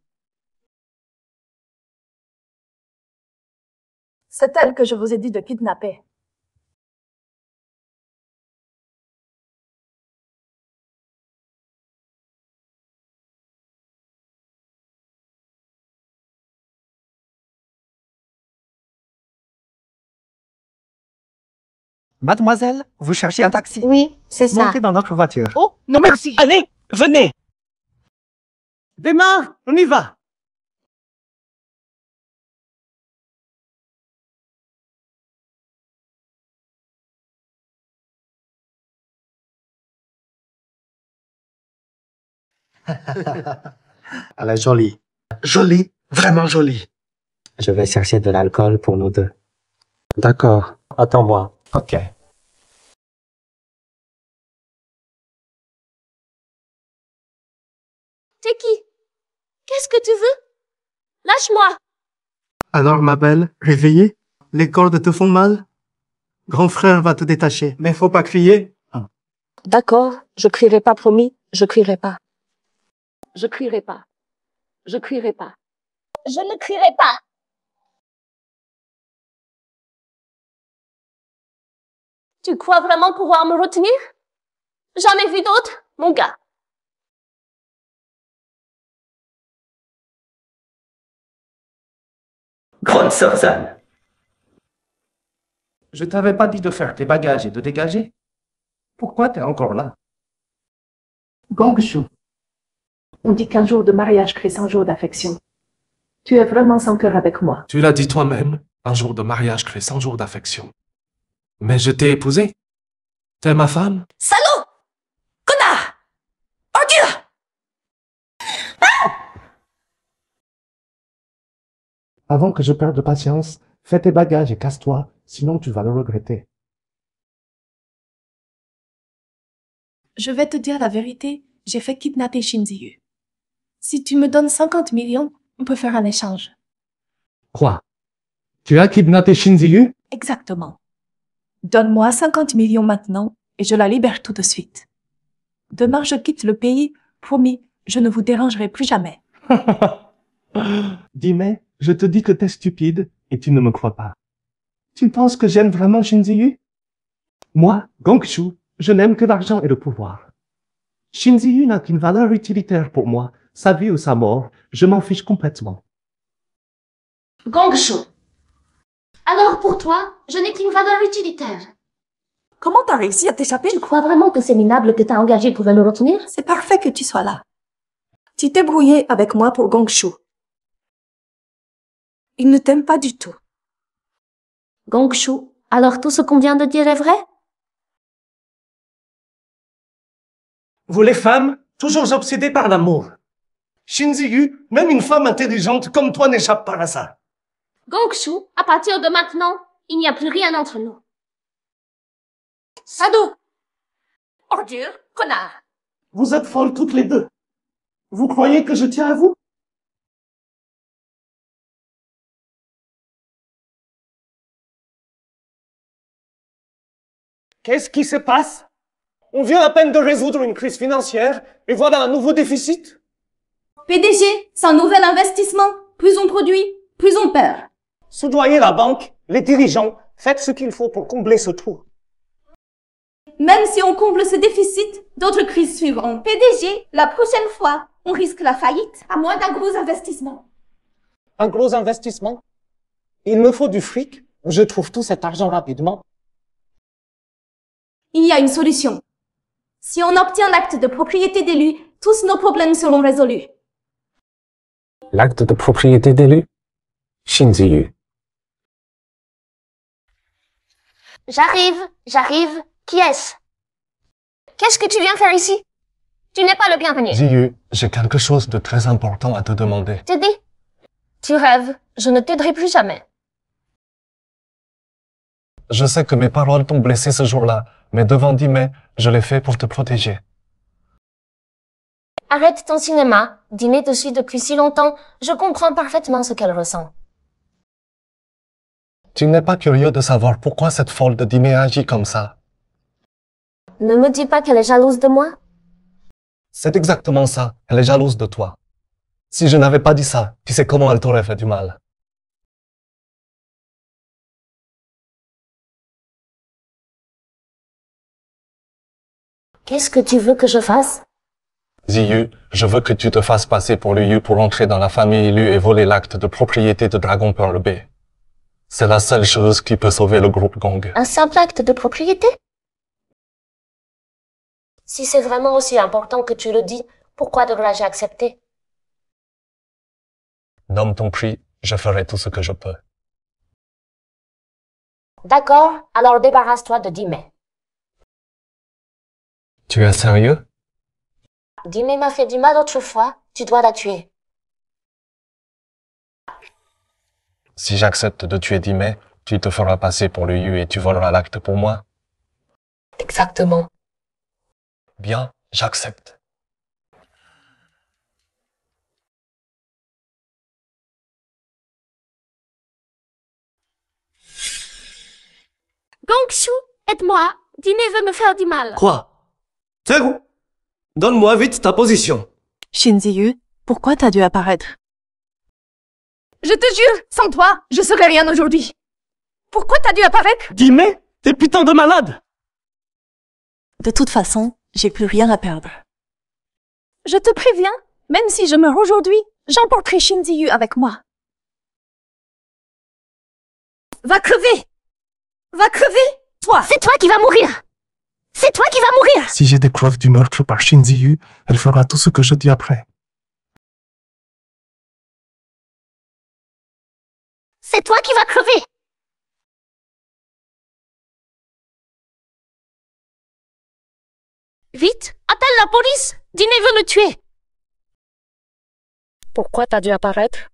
C'est elle que je vous ai dit de kidnapper. Mademoiselle, vous cherchez un taxi? Oui, c'est ça. Montez dans notre voiture. Oh, non merci. Allez, venez. Démarre, on y va. Elle est jolie. Jolie, vraiment jolie. Je vais chercher de l'alcool pour nous deux. D'accord, attends-moi. Ok. T'es qui? Qu'est-ce que tu veux? Lâche-moi! Alors, ma belle, réveillée? Les cordes te font mal? Grand frère va te détacher, mais faut pas crier. D'accord, je crierai pas, promis, je crierai pas. Je crierai pas. Je crierai pas. Je ne crierai pas. Tu crois vraiment pouvoir me retenir? Jamais vu d'autre, mon gars. Grande sœur Zan. Je t'avais pas dit de faire tes bagages et de dégager? Pourquoi t'es encore là? Gongshu. On dit qu'un jour de mariage crée 100 jours d'affection. Tu es vraiment sans cœur avec moi. Tu l'as dit toi-même, un jour de mariage crée 100 jours d'affection. Mais je t'ai épousé. T'es ma femme? Salaud! Connard! Ordure! Avant que je perde patience, fais tes bagages et casse-toi, sinon tu vas le regretter. Je vais te dire la vérité, j'ai fait kidnapper Shin Ziyu. Si tu me donnes 50 millions, on peut faire un échange. Quoi? Tu as kidnappé Shin Ziyu? Exactement. Donne-moi 50 millions maintenant et je la libère tout de suite. Demain, je quitte le pays. Promis, je ne vous dérangerai plus jamais. Dime, je te dis que t'es stupide et tu ne me crois pas. Tu penses que j'aime vraiment Shin Ziyu? Moi, Gongshu, je n'aime que l'argent et le pouvoir. Shin Ziyu n'a qu'une valeur utilitaire pour moi. Sa vie ou sa mort, je m'en fiche complètement. Gongshu. Alors pour toi, je n'ai qu'une valeur utilitaire. Comment t'as réussi à t'échapper? Tu crois vraiment que ces minables que t'as engagés pouvaient me retenir? C'est parfait que tu sois là. Tu t'es brouillé avec moi pour Gongshu. Il ne t'aime pas du tout. Gongshu, alors tout ce qu'on vient de dire est vrai? Vous les femmes, toujours obsédées par l'amour. Shin Ziyu, même une femme intelligente comme toi n'échappe pas à ça. Gongshu, à partir de maintenant, il n'y a plus rien entre nous. Sado! Ordure, connard! Vous êtes folles toutes les deux. Vous croyez que je tiens à vous? Qu'est-ce qui se passe? On vient à peine de résoudre une crise financière et voilà un nouveau déficit? PDG, sans nouvel investissement, plus on produit, plus on perd. Soudoyez la banque, les dirigeants, faites ce qu'il faut pour combler ce trou. Même si on comble ce déficit, d'autres crises suivront. PDG, la prochaine fois, on risque la faillite, à moins d'un gros investissement. Un gros investissement? Il me faut du fric, je trouve tout cet argent rapidement. Il y a une solution. Si on obtient l'acte de propriété d'élu, tous nos problèmes seront résolus. L'acte de propriété d'élu? Shin Ziyu. J'arrive. Qui est-ce? Qu'est-ce que tu viens faire ici? Tu n'es pas le bienvenu. Ziyu, j'ai quelque chose de très important à te demander. T'aider? Tu rêves, je ne t'aiderai plus jamais. Je sais que mes paroles t'ont blessé ce jour-là, mais devant Dime, je l'ai fait pour te protéger. Arrête ton cinéma. Dime te suit depuis si longtemps. Je comprends parfaitement ce qu'elle ressent. Tu n'es pas curieux de savoir pourquoi cette folle de Dime agit comme ça? Ne me dis pas qu'elle est jalouse de moi. C'est exactement ça. Elle est jalouse de toi. Si je n'avais pas dit ça, tu sais comment elle t'aurait fait du mal. Qu'est-ce que tu veux que je fasse? Ziyu, je veux que tu te fasses passer pour Liu pour entrer dans la famille Lu et voler l'acte de propriété de Dragon Pearl B. C'est la seule chose qui peut sauver le groupe Gong. Un simple acte de propriété? Si c'est vraiment aussi important que tu le dis, pourquoi devrais-je accepter? Nomme ton prix, je ferai tout ce que je peux. D'accord, alors débarrasse-toi de Dime. Tu es sérieux? Dime m'a fait du mal autrefois, tu dois la tuer. Si j'accepte de tuer Dime, tu te feras passer pour Liu et tu voleras l'acte pour moi? Exactement. Bien, j'accepte. Gongshu, aide-moi. Dime veut me faire du mal. Quoi? Teru, donne-moi vite ta position. Shinziyu, pourquoi t'as dû apparaître? Je te jure, sans toi, je serais rien aujourd'hui. Pourquoi t'as dû apparaître? Dime, t'es putain de malade. De toute façon, j'ai plus rien à perdre. Je te préviens, même si je meurs aujourd'hui, j'emporterai Shinziyu avec moi. Va crever! Va crever, toi! C'est toi qui vas mourir! C'est toi qui vas mourir! Si j'ai des preuves du meurtre par Shinziyu, elle fera tout ce que je dis après. C'est toi qui vas crever! Vite, appelle la police! Dime veut me tuer! Pourquoi t'as dû apparaître?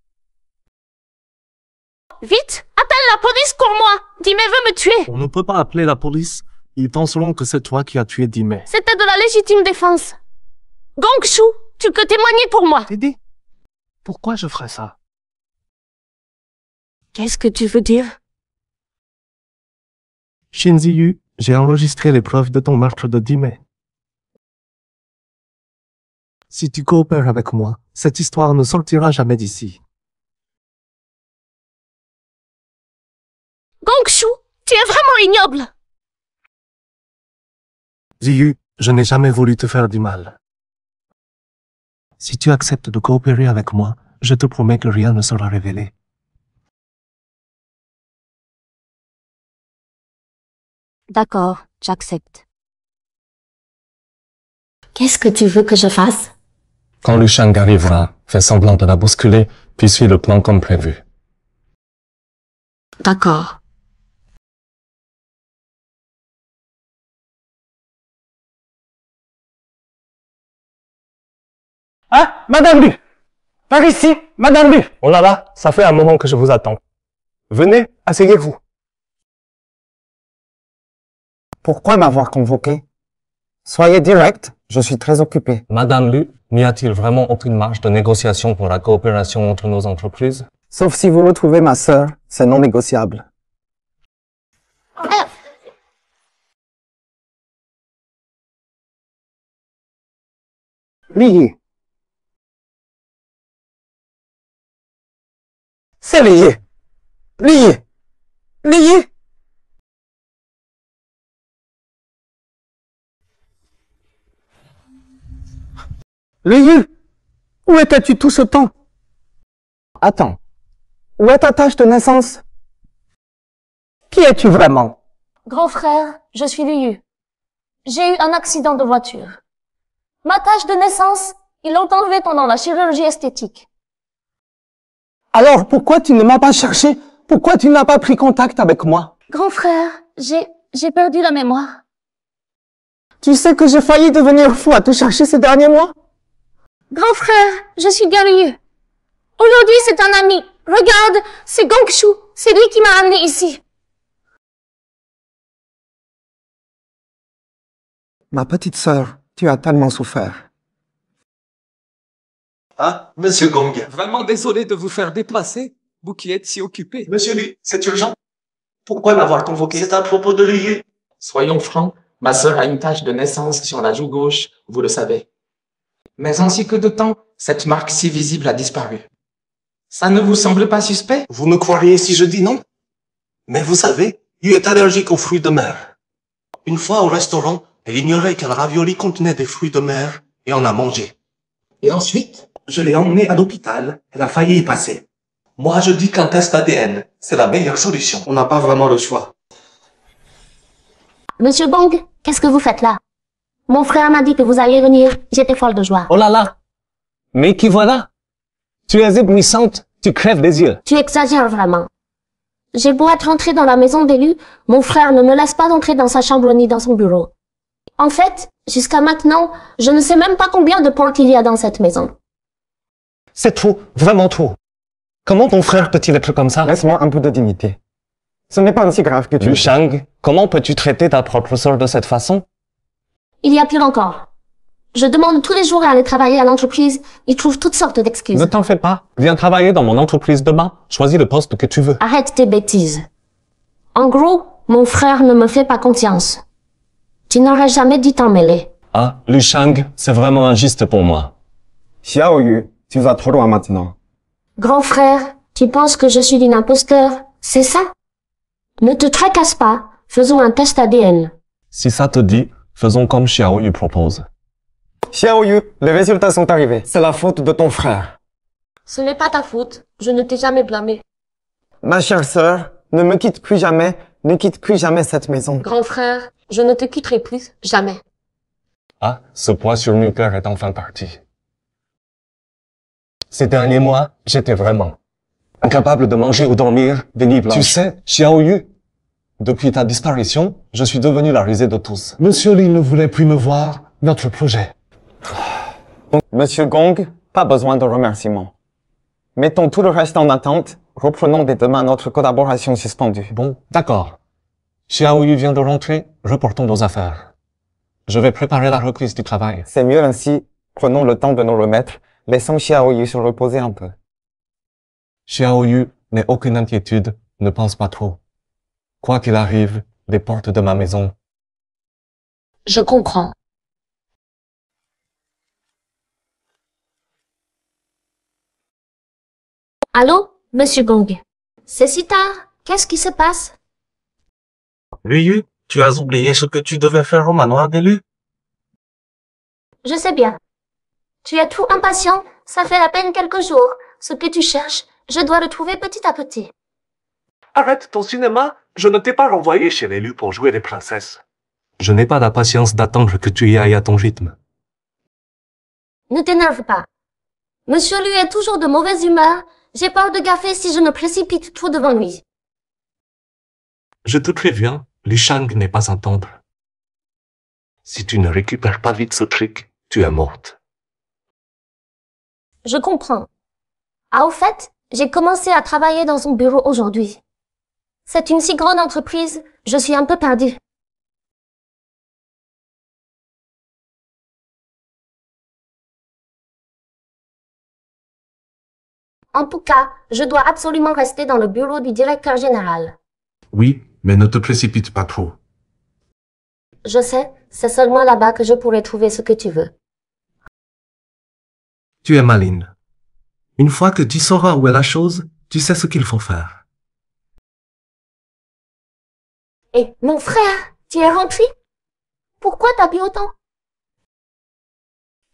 Vite, appelle la police pour moi! Dime veut me tuer! On ne peut pas appeler la police. Ils penseront que c'est toi qui as tué Dime. C'était de la légitime défense. Gongshu, tu peux témoigner pour moi. Teddy, pourquoi je ferais ça? Qu'est-ce que tu veux dire? Shinziyu, j'ai enregistré les preuves de ton meurtre de Dime. Si tu coopères avec moi, cette histoire ne sortira jamais d'ici. Gongshu, tu es vraiment ignoble. Ziyu, je n'ai jamais voulu te faire du mal. Si tu acceptes de coopérer avec moi, je te promets que rien ne sera révélé. D'accord, j'accepte. Qu'est-ce que tu veux que je fasse? Quand Lu Shang arrivera, fais semblant de la bousculer, puis suis le plan comme prévu. D'accord. Ah, Madame Lu! Par ici, Madame Lu! Oh là là, ça fait un moment que je vous attends. Venez, asseyez-vous. Pourquoi m'avoir convoqué? Soyez direct, je suis très occupé. Madame Lu, n'y a-t-il vraiment aucune marge de négociation pour la coopération entre nos entreprises? Sauf si vous retrouvez ma sœur, c'est non négociable. Lié. C'est lié. Lié. Lié. Lié. Où étais-tu tout ce temps? Attends. Où est ta tâche de naissance? Qui es-tu vraiment? Grand frère, je suis Liu. J'ai eu un accident de voiture. Ma tache de naissance, ils l'ont enlevée pendant la chirurgie esthétique. Alors, pourquoi tu ne m'as pas cherché? Pourquoi tu n'as pas pris contact avec moi? Grand frère, j'ai perdu la mémoire. Tu sais que j'ai failli devenir fou à te chercher ces derniers mois? Grand frère, je suis bien Liu. Aujourd'hui, c'est un ami. Regarde, c'est Gongshu. C'est lui qui m'a amené ici. Ma petite sœur, tu as tellement souffert. Ah, Monsieur Gong. Vraiment désolé de vous faire déplacer, vous qui êtes si occupé. Monsieur Liu, c'est urgent. Pourquoi m'avoir convoqué? C'est à propos de Liu. Soyons francs, ma sœur a une tache de naissance sur la joue gauche, vous le savez. Mais en si peu de temps, cette marque si visible a disparu. Ça ne vous semble pas suspect? Vous me croiriez si je dis non? Mais vous savez, Liu est allergique aux fruits de mer. Une fois au restaurant, elle ignorait qu'un ravioli contenait des fruits de mer et en a mangé. Et ensuite, je l'ai emmenée à l'hôpital. Elle a failli y passer. Moi, je dis qu'un test ADN, c'est la meilleure solution. On n'a pas vraiment le choix. Monsieur Gong, qu'est-ce que vous faites là? Mon frère m'a dit que vous alliez venir. J'étais folle de joie. Oh là là! Mais qui voilà? Tu es éblouissante, tu crèves des yeux. Tu exagères vraiment. J'ai beau être entrée dans la maison d'élu, mon frère ne me laisse pas entrer dans sa chambre ni dans son bureau. En fait, jusqu'à maintenant, je ne sais même pas combien de portes il y a dans cette maison. C'est trop, vraiment trop. Comment ton frère peut-il être comme ça? Laisse-moi un peu de dignité. Ce n'est pas aussi grave que tu... Liu Shang, comment peux-tu traiter ta propre sœur de cette façon? Il y a pire encore. Je demande tous les jours à aller travailler à l'entreprise, ils trouvent toutes sortes d'excuses. Ne t'en fais pas. Viens travailler dans mon entreprise demain. Choisis le poste que tu veux. Arrête tes bêtises. En gros, mon frère ne me fait pas confiance. Tu n'aurais jamais dû t'en mêler. Ah, Liu Shang, c'est vraiment injuste pour moi. Xiaoyu, tu vas trop loin maintenant. Grand frère, tu penses que je suis une imposteur, c'est ça? Ne te tracasse pas, faisons un test ADN. Si ça te dit, faisons comme Xiaoyu propose. Xiaoyu, les résultats sont arrivés. C'est la faute de ton frère. Ce n'est pas ta faute, je ne t'ai jamais blâmé. Ma chère sœur, ne me quitte plus jamais, ne quitte plus jamais cette maison. Grand frère, je ne te quitterai plus, jamais. Ah, ce poids sur mon cœur est enfin parti. Ces derniers mois, j'étais vraiment incapable de manger ou dormir des nuits blanches. Tu sais, Xiaoyu, depuis ta disparition, je suis devenu la risée de tous. Monsieur Li ne voulait plus me voir, notre projet. Monsieur Gong, pas besoin de remerciements. Mettons tout le reste en attente, reprenons dès demain notre collaboration suspendue. Bon, d'accord. Xiaoyu vient de rentrer, reportons nos affaires. Je vais préparer la reprise du travail. C'est mieux ainsi, prenons le temps de nous remettre, laissons Xiaoyu se reposer un peu. Xiaoyu, n'aie aucune inquiétude, ne pense pas trop. Quoi qu'il arrive, les portes de ma maison. Je comprends. Allô, Monsieur Gong? C'est si tard. Qu'est-ce qui se passe? Liu, tu as oublié ce que tu devais faire au manoir des Liu? Je sais bien. Tu es trop impatient. Ça fait à peine quelques jours. Ce que tu cherches, je dois le trouver petit à petit. Arrête ton cinéma. Je ne t'ai pas renvoyé chez les Liu pour jouer les princesses. Je n'ai pas la patience d'attendre que tu y ailles à ton rythme. Ne t'énerve pas. Monsieur Liu est toujours de mauvaise humeur. J'ai peur de gaffer si je me précipite trop devant lui. Je te préviens, Liu Shang n'est pas un temple. Si tu ne récupères pas vite ce truc, tu es morte. Je comprends. Ah, au fait, j'ai commencé à travailler dans son bureau aujourd'hui. C'est une si grande entreprise, je suis un peu perdue. En tout cas, je dois absolument rester dans le bureau du directeur général. Oui, mais ne te précipite pas trop. Je sais, c'est seulement là-bas que je pourrai trouver ce que tu veux. Tu es maligne. Une fois que tu sauras où est la chose, tu sais ce qu'il faut faire. Et mon frère, tu es rentré? Pourquoi t'as bu autant?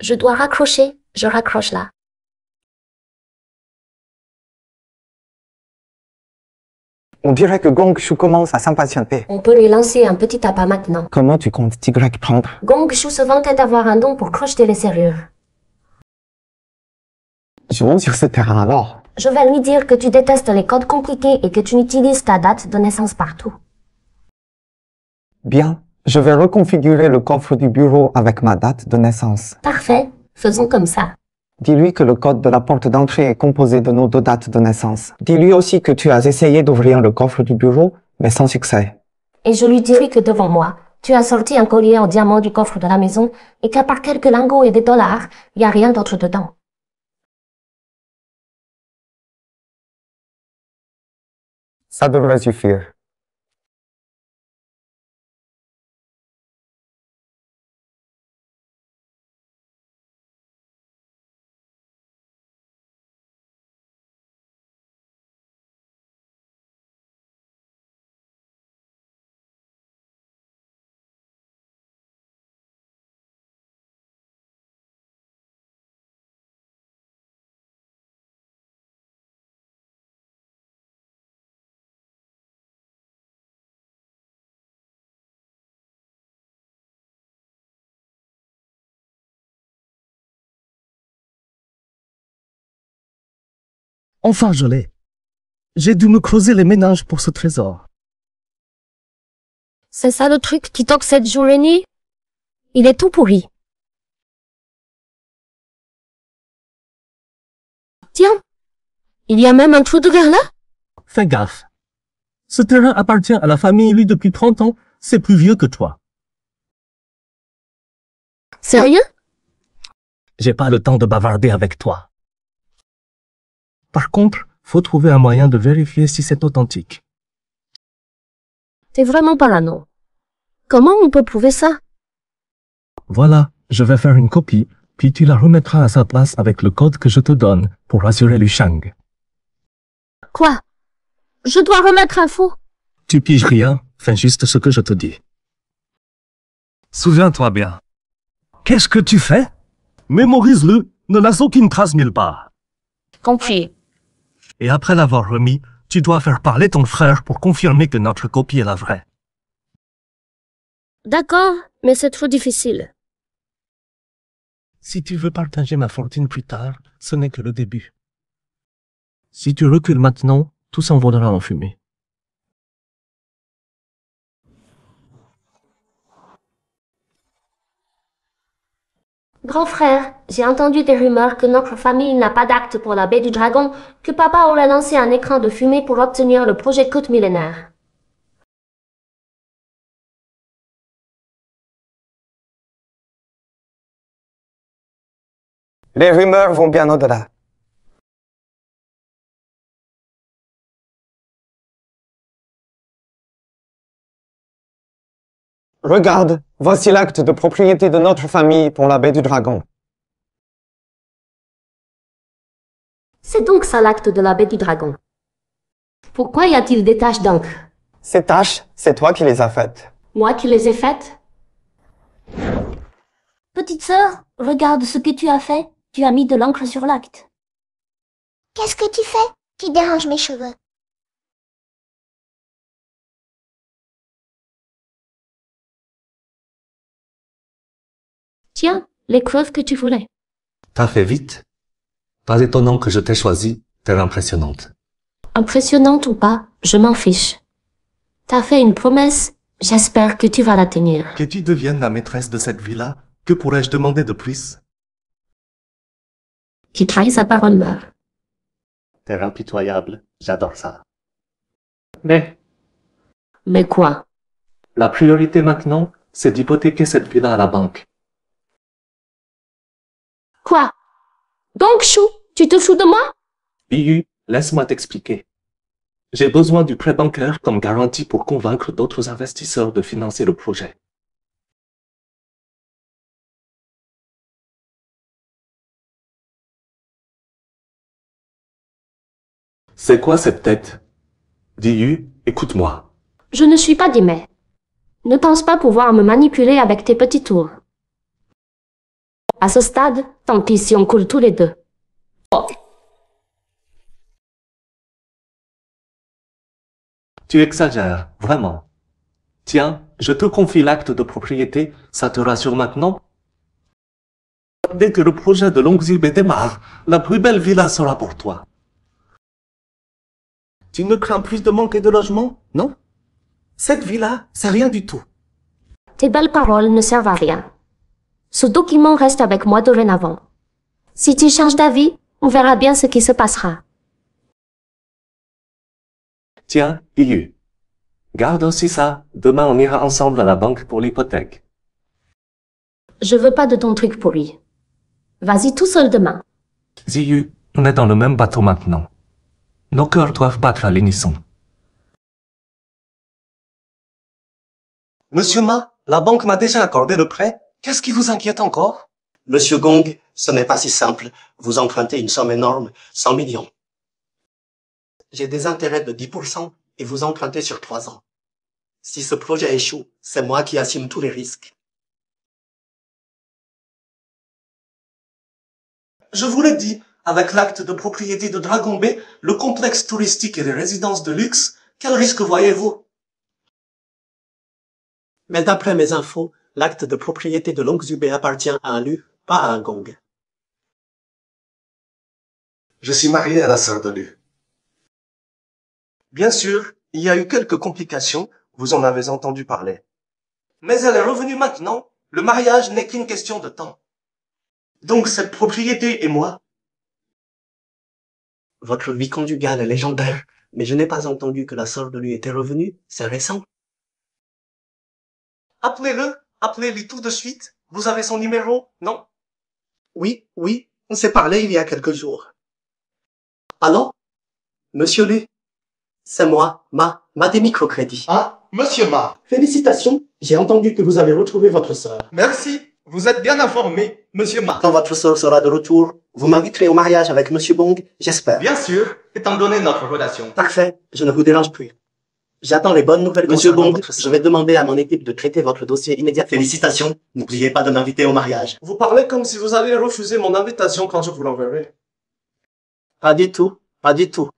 Je dois raccrocher, je raccroche là. On dirait que Gong Shu commence à s'impatienter. On peut lui lancer un petit appât maintenant. Comment tu comptes t'y prendre? Gong Shu se vantait d'avoir un don pour crocheter les serrures. Jouons sur ce terrain alors. Je vais lui dire que tu détestes les codes compliqués et que tu utilises ta date de naissance partout. Bien, je vais reconfigurer le coffre du bureau avec ma date de naissance. Parfait, faisons comme ça. Dis-lui que le code de la porte d'entrée est composé de nos deux dates de naissance. Dis-lui aussi que tu as essayé d'ouvrir le coffre du bureau, mais sans succès. Et je lui dirai que devant moi, tu as sorti un collier en diamant du coffre de la maison et qu'à part quelques lingots et des dollars, il n'y a rien d'autre dedans. Ça devrait suffire. Enfin, je l'ai. J'ai dû me creuser les méninges pour ce trésor. C'est ça le truc qui toque cette journée? Il est tout pourri. Tiens, il y a même un trou de verre là? Fais gaffe. Ce terrain appartient à la famille lui depuis 30 ans, c'est plus vieux que toi. Sérieux? J'ai pas le temps de bavarder avec toi. Par contre, faut trouver un moyen de vérifier si c'est authentique. T'es vraiment parano. Comment on peut prouver ça? Voilà, je vais faire une copie, puis tu la remettras à sa place avec le code que je te donne pour rassurer Lu Shang. Quoi? Je dois remettre un faux? Tu piges rien, fais juste ce que je te dis. Souviens-toi bien. Qu'est-ce que tu fais? Mémorise-le, ne laisse aucune trace nulle part. Compris. Et après l'avoir remis, tu dois faire parler ton frère pour confirmer que notre copie est la vraie. D'accord, mais c'est trop difficile. Si tu veux partager ma fortune plus tard, ce n'est que le début. Si tu recules maintenant, tout s'envolera en fumée. Grand frère, j'ai entendu des rumeurs que notre famille n'a pas d'acte pour la baie du Dragon, que papa aurait lancé un écran de fumée pour obtenir le projet Côte Millénaire. Les rumeurs vont bien au-delà. Regarde, voici l'acte de propriété de notre famille pour la baie du Dragon. C'est donc ça l'acte de la baie du Dragon. Pourquoi y a-t-il des taches d'encre? Ces taches, c'est toi qui les as faites. Moi qui les ai faites? Petite sœur, regarde ce que tu as fait. Tu as mis de l'encre sur l'acte. Qu'est-ce que tu fais? Tu déranges mes cheveux. Tiens, les preuves que tu voulais. T'as fait vite. Pas étonnant que je t'ai choisi, t'es impressionnante. Impressionnante ou pas, je m'en fiche. T'as fait une promesse, j'espère que tu vas la tenir. Que tu deviennes la maîtresse de cette villa, que pourrais-je demander de plus? Qui trahit sa parole meurt. T'es impitoyable, j'adore ça. Mais quoi? La priorité maintenant, c'est d'hypothéquer cette villa à la banque. Quoi? Donc, Chou, tu te fous de moi? Liu, laisse-moi t'expliquer. J'ai besoin du prêt bancaire comme garantie pour convaincre d'autres investisseurs de financer le projet. C'est quoi cette tête? Liu, écoute-moi. Je ne suis pas Dimé. Ne pense pas pouvoir me manipuler avec tes petits tours. À ce stade, tant pis si on coule tous les deux. Oh. Tu exagères, vraiment. Tiens, je te confie l'acte de propriété, ça te rassure maintenant? Dès que le projet de Longzibé démarre, la plus belle villa sera pour toi. Tu ne crains plus de manquer de logement, non? Cette villa, c'est rien du tout. Tes belles paroles ne servent à rien. Ce document reste avec moi dorénavant. Si tu changes d'avis, on verra bien ce qui se passera. Tiens, Liu. Garde aussi ça. Demain, on ira ensemble à la banque pour l'hypothèque. Je veux pas de ton truc pourri. Vas-y tout seul demain. Ziyu, on est dans le même bateau maintenant. Nos cœurs doivent battre à l'unisson. Monsieur Ma, la banque m'a déjà accordé le prêt. Qu'est-ce qui vous inquiète encore? Monsieur Gong, ce n'est pas si simple. Vous empruntez une somme énorme, 100 millions. J'ai des intérêts de 10% et vous empruntez sur 3 ans. Si ce projet échoue, c'est moi qui assume tous les risques. Je vous l'ai dit, avec l'acte de propriété de Dragon Bay, le complexe touristique et les résidences de luxe, quel risque voyez-vous? Mais d'après mes infos, l'acte de propriété de Longzhubei appartient à un Lu, pas à un Gong. Je suis marié à la sœur de Lu. Bien sûr, il y a eu quelques complications, vous en avez entendu parler. Mais elle est revenue maintenant, le mariage n'est qu'une question de temps. Donc cette propriété et moi. Votre vie conjugale est légendaire, mais je n'ai pas entendu que la sœur de Lu était revenue, c'est récent. Appelez-lui tout de suite. Vous avez son numéro, non? Oui, on s'est parlé il y a quelques jours. Allô? Monsieur Lu? C'est moi, Ma des microcrédits. Ah, Monsieur Ma. Félicitations, j'ai entendu que vous avez retrouvé votre sœur. Merci, vous êtes bien informé, Monsieur Ma. Quand votre sœur sera de retour, vous m'inviterez au mariage avec Monsieur Gong, j'espère. Bien sûr, étant donné notre relation. Parfait, je ne vous dérange plus. J'attends les bonnes nouvelles. Monsieur Gong, je vais demander à mon équipe de traiter votre dossier immédiatement. Félicitations, n'oubliez pas de m'inviter au mariage. Vous parlez comme si vous alliez refuser mon invitation quand je vous l'enverrai. Pas du tout, pas du tout.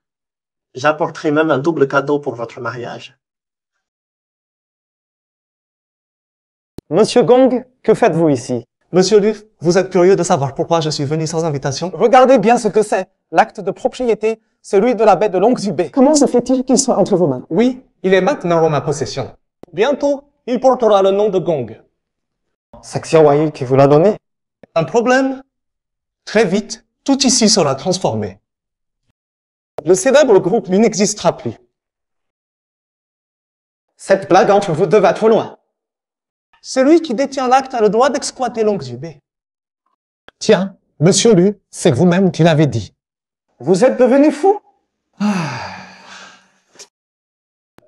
J'apporterai même un double cadeau pour votre mariage. Monsieur Gong, que faites-vous ici? Monsieur Lu, vous êtes curieux de savoir pourquoi je suis venu sans invitation? Regardez bien ce que c'est. L'acte de propriété, celui de la baie de Longzhubei. Comment se fait-il qu'il soit entre vos mains? Oui, il est maintenant en ma possession. Bientôt, il portera le nom de Gong. C'est Xiaowai qui vous l'a donné? Un problème? Très vite, tout ici sera transformé. Le célèbre groupe lui n'existera plus. Cette blague entre vous deux va trop loin. Celui qui détient l'acte a le droit d'exploiter Longzhubei. Tiens, monsieur Lu, c'est vous-même qui l'avez dit. Vous êtes devenu fou?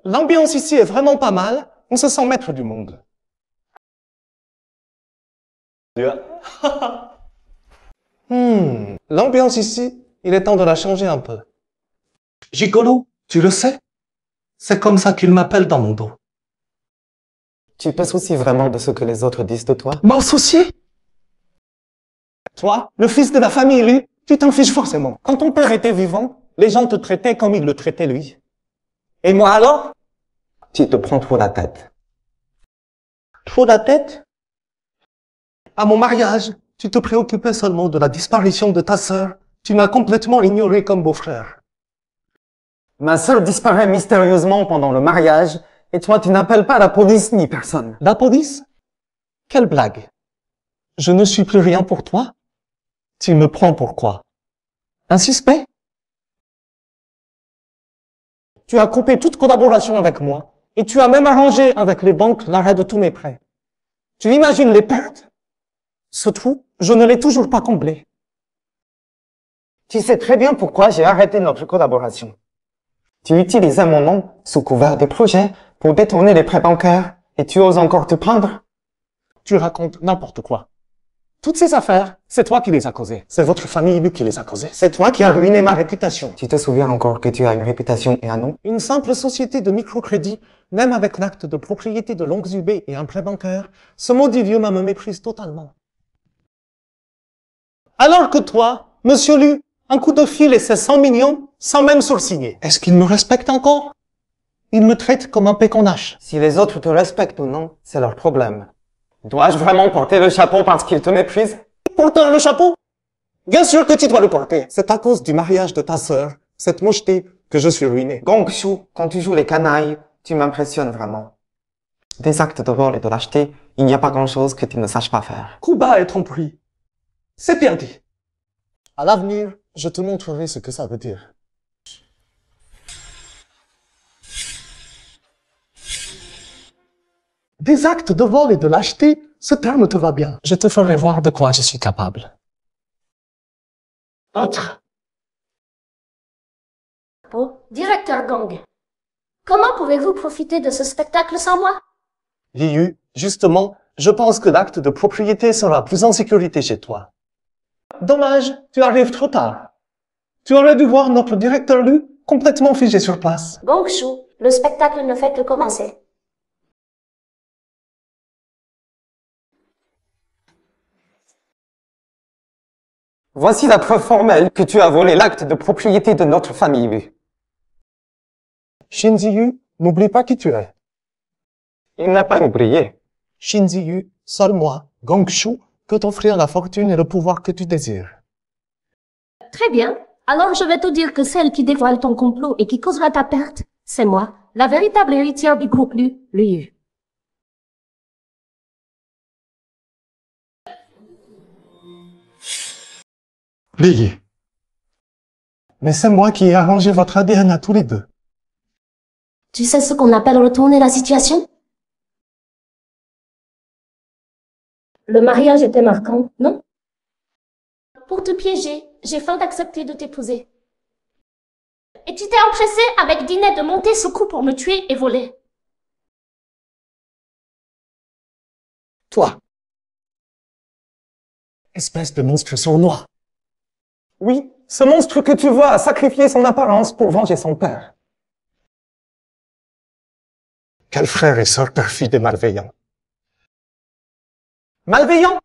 L'ambiance ici est vraiment pas mal. On se sent maître du monde. L'ambiance ici, il est temps de la changer un peu. Gigolo, tu le sais? C'est comme ça qu'il m'appelle dans mon dos. Tu te soucies vraiment de ce que les autres disent de toi? M'en soucier? Toi, le fils de la famille Lu, tu t'en fiches forcément. Quand ton père était vivant, les gens te traitaient comme il le traitait lui. Et moi alors? Tu te prends trop la tête. Trop la tête? À mon mariage, tu te préoccupais seulement de la disparition de ta sœur. Tu m'as complètement ignoré comme beau-frère. Ma sœur disparaît mystérieusement pendant le mariage, et toi tu n'appelles pas la police ni personne. La police? Quelle blague. Je ne suis plus rien pour toi? Tu me prends pour quoi? Un suspect? Tu as coupé toute collaboration avec moi, et tu as même arrangé avec les banques l'arrêt de tous mes prêts. Tu imagines les pertes? Ce trou, je ne l'ai toujours pas comblé. Tu sais très bien pourquoi j'ai arrêté notre collaboration. Tu utilisais mon nom, sous couvert des projets, pour détourner les prêts bancaires, et tu oses encore te prendre? Tu racontes n'importe quoi. Toutes ces affaires, c'est toi qui les as causées. C'est votre famille Lu qui les a causées. C'est toi qui as ruiné ma réputation. Tu te souviens encore que tu as une réputation et un nom? Une simple société de microcrédit, même avec l'acte de propriété de Longzhubei et un prêt bancaire, ce maudit vieux me méprise totalement. Alors que toi, monsieur Lu, un coup de fil et ses 100 millions, sans même sourciller. Est-ce qu'il me respecte encore? Il me traite comme un péconache. Si les autres te respectent ou non, c'est leur problème. Dois-je vraiment porter le chapeau parce qu'ils te méprisent? Porter le chapeau? Bien sûr que tu dois le porter. C'est à cause du mariage de ta sœur, cette mocheté, que je suis ruiné. Gongshu, quand tu joues les canailles, tu m'impressionnes vraiment. Des actes de vol et de lâcheté, il n'y a pas grand-chose que tu ne saches pas faire. Coup bas et tromperie. C'est perdu. À l'avenir, je te montrerai ce que ça veut dire. Des actes de vol et de lâcheté, ce terme te va bien. Je te ferai voir de quoi je suis capable. Autre. Oh, directeur Gong, comment pouvez-vous profiter de ce spectacle sans moi? Liu, justement, je pense que l'acte de propriété sera plus en sécurité chez toi. Dommage, tu arrives trop tard. Tu aurais dû voir notre directeur Lu complètement figé sur place. Gongshu, le spectacle ne fait que commencer. Voici la preuve formelle que tu as volé l'acte de propriété de notre famille, Lu. Shin Ziyu, n'oublie pas qui tu es. Il n'a pas oublié. Shin Ziyu, seul moi, Gongshu, peut t'offrir la fortune et le pouvoir que tu désires. Très bien. Alors je vais te dire que celle qui dévoile ton complot et qui causera ta perte, c'est moi, la véritable héritière du groupe Liu. Liu. Mais c'est moi qui ai arrangé votre ADN à tous les deux. Tu sais ce qu'on appelle retourner la situation? Le mariage était marquant, non? Pour te piéger, j'ai failli d'accepter de t'épouser. Et tu t'es empressé avec Dinet de monter ce coup pour me tuer et voler. Toi. Espèce de monstre sournois. Oui, ce monstre que tu vois a sacrifié son apparence pour venger son père. Quel frère et sœur perfide et malveillant. Malveillant?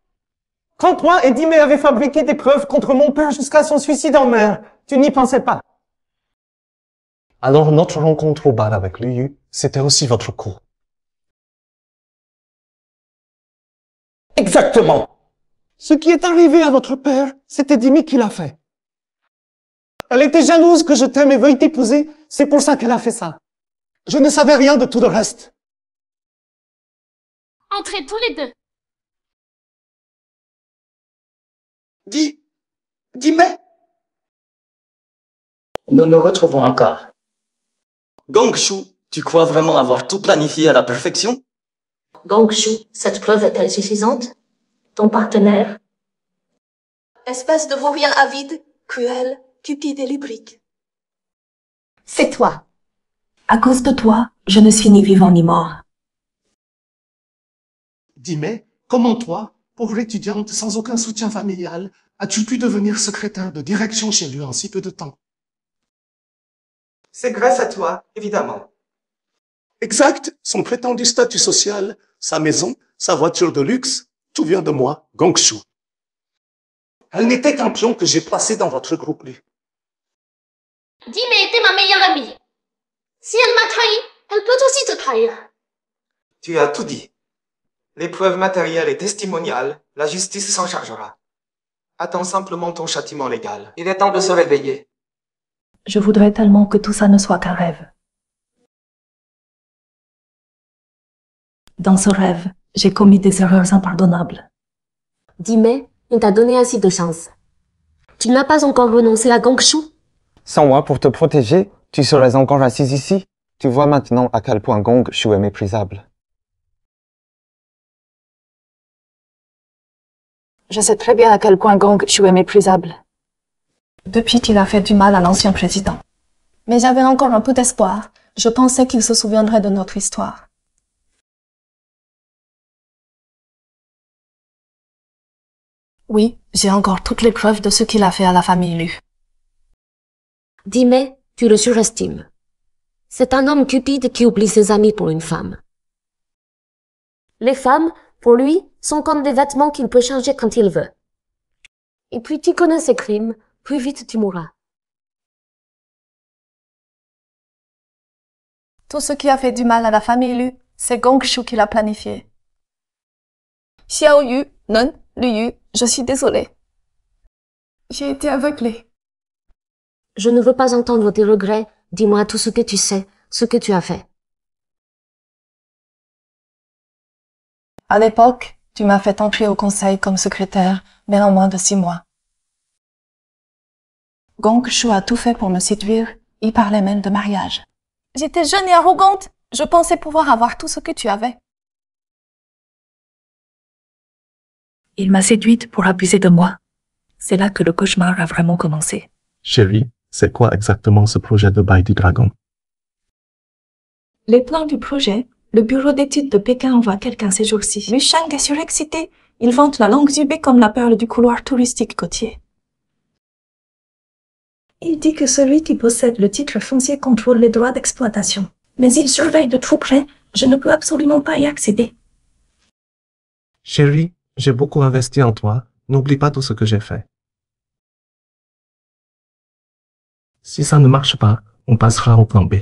Quand toi et Dime avaient fabriqué des preuves contre mon père jusqu'à son suicide en mer, tu n'y pensais pas. Alors notre rencontre au bar avec Liu, c'était aussi votre coup. Exactement. Ce qui est arrivé à votre père, c'était Dime qui l'a fait. Elle était jalouse que je t'aime et veuille t'épouser, c'est pour ça qu'elle a fait ça. Je ne savais rien de tout le reste. Entrez tous les deux. Dime. Nous nous retrouvons encore. Gongshu, tu crois vraiment avoir tout planifié à la perfection? Gongshu, cette preuve est-elle suffisante? Ton partenaire? Espèce de vaurien avide, cruel, cupide et lubrique. C'est toi. À cause de toi, je ne suis ni vivant ni mort. Dime, comment toi, pauvre étudiante sans aucun soutien familial, as-tu pu devenir secrétaire de direction chez lui en si peu de temps? C'est grâce à toi, évidemment. Exact, son prétendu statut social, sa maison, sa voiture de luxe, tout vient de moi, Gongshu. Elle n'était qu'un pion que j'ai placé dans votre groupe Lu. Dime était ma meilleure amie. Si elle m'a trahi, elle peut aussi te trahir. Tu as tout dit. Les preuves matérielles et testimoniales, la justice s'en chargera. Attends simplement ton châtiment légal. Il est temps de se réveiller. Je voudrais tellement que tout ça ne soit qu'un rêve. Dans ce rêve, j'ai commis des erreurs impardonnables. Dime, on t'a donné assez de chance. Tu n'as pas encore renoncé à Gongshu? Sans moi pour te protéger, tu serais encore assise ici. Tu vois maintenant à quel point Gongshu est méprisable. Je sais très bien à quel point Gongshu est méprisable. Depuis qu'il a fait du mal à l'ancien président. Mais j'avais encore un peu d'espoir. Je pensais qu'il se souviendrait de notre histoire. Oui, j'ai encore toutes les preuves de ce qu'il a fait à la famille Lu. Dime, tu le surestimes. C'est un homme cupide qui oublie ses amis pour une femme. Les femmes, pour lui, sont comme des vêtements qu'il peut changer quand il veut. Et plus tu connais ses crimes, plus vite tu mourras. Tout ce qui a fait du mal à la famille Lu, c'est Gongshu qui l'a planifié. Xiao Yu, non, Liu, je suis désolée. J'ai été aveuglée. Je ne veux pas entendre tes regrets. Dis-moi tout ce que tu sais, ce que tu as fait. À l'époque, tu m'as fait entrer au conseil comme secrétaire, mais en moins de 6 mois. Gongshu a tout fait pour me séduire, il parlait même de mariage. J'étais jeune et arrogante, je pensais pouvoir avoir tout ce que tu avais. Il m'a séduite pour abuser de moi. C'est là que le cauchemar a vraiment commencé. Chérie, c'est quoi exactement ce projet de bail du dragon? Les plans du projet, Le bureau d'études de Pékin envoie quelqu'un ces jours-ci. Lu Shang est surexcité. Il vante la langue Zubé comme la perle du couloir touristique côtier. Il dit que celui qui possède le titre foncier contrôle les droits d'exploitation. Mais il surveille de trop près. Je ne peux absolument pas y accéder. Chérie, j'ai beaucoup investi en toi. N'oublie pas tout ce que j'ai fait. Si ça ne marche pas, on passera au plan B.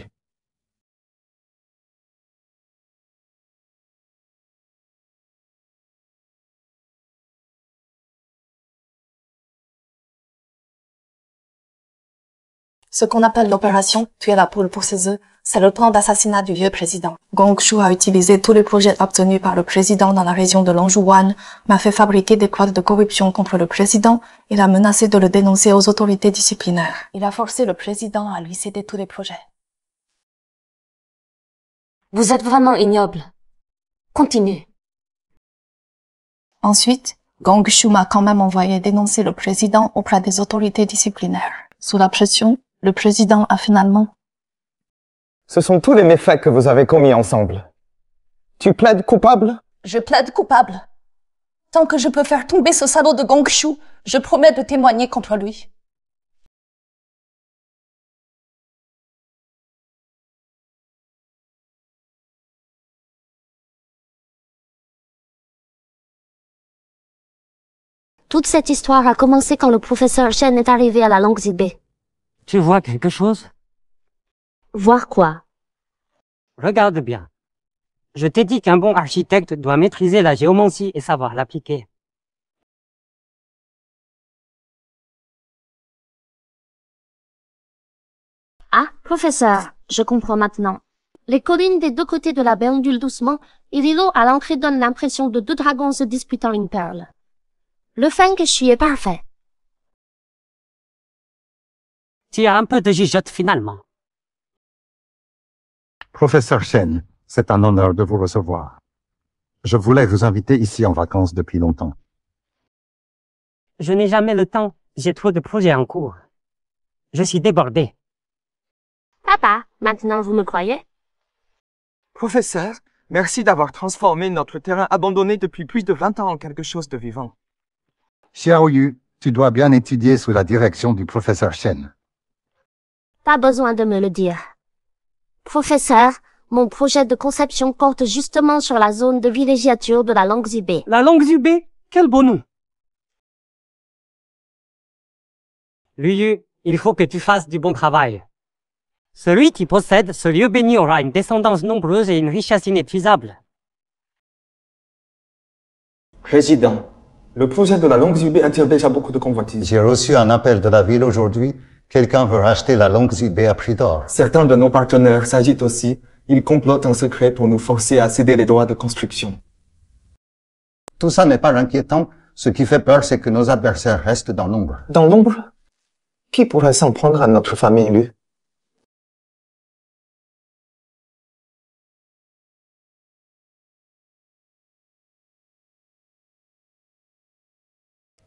Ce qu'on appelle l'opération tuer la poule pour ses œufs, c'est le plan d'assassinat du vieux président. Gong Shu a utilisé tous les projets obtenus par le président dans la région de Longjuan, m'a fait fabriquer des quotes de corruption contre le président, il a menacé de le dénoncer aux autorités disciplinaires. Il a forcé le président à lui céder tous les projets. Vous êtes vraiment ignoble. Continue. Ensuite, Gong Shu m'a quand même envoyé dénoncer le président auprès des autorités disciplinaires. Sous la pression, le président a finalement... Ce sont tous les méfaits que vous avez commis ensemble. Tu plaides coupable? Je plaide coupable. Tant que je peux faire tomber ce salaud de Gong Shu, je promets de témoigner contre lui. Toute cette histoire a commencé quand le professeur Shen est arrivé à la langue Zibé. Tu vois quelque chose? Voir quoi? Regarde bien. Je t'ai dit qu'un bon architecte doit maîtriser la géomancie et savoir l'appliquer. Ah, professeur, je comprends maintenant. Les collines des deux côtés de la baie ondulent doucement et l'îlot à l'entrée donne l'impression de deux dragons se disputant une perle. Le feng shui est parfait. Tu as un peu de gigotte finalement. Professeur Shen, c'est un honneur de vous recevoir. Je voulais vous inviter ici en vacances depuis longtemps. Je n'ai jamais le temps, j'ai trop de projets en cours. Je suis débordé. Papa, maintenant vous me croyez? Professeur, merci d'avoir transformé notre terrain abandonné depuis plus de 20 ans en quelque chose de vivant. Xiaoyu, tu dois bien étudier sous la direction du professeur Shen. Pas besoin de me le dire. Professeur, mon projet de conception porte justement sur la zone de villégiature de la langue Zubé. La langue Zubé? Quel beau nom! Liu, il faut que tu fasses du bon travail. Celui qui possède ce lieu béni aura une descendance nombreuse et une richesse inépuisable. Président, le projet de la langue Zubé attire déjà beaucoup de convoitises. J'ai reçu un appel de la ville aujourd'hui. Quelqu'un veut racheter la langue Zubé à prix d'or. Certains de nos partenaires s'agitent aussi. Ils complotent en secret pour nous forcer à céder les droits de construction. Tout ça n'est pas inquiétant. Ce qui fait peur, c'est que nos adversaires restent dans l'ombre. Dans l'ombre? Qui pourrait s'en prendre à notre famille, Lu?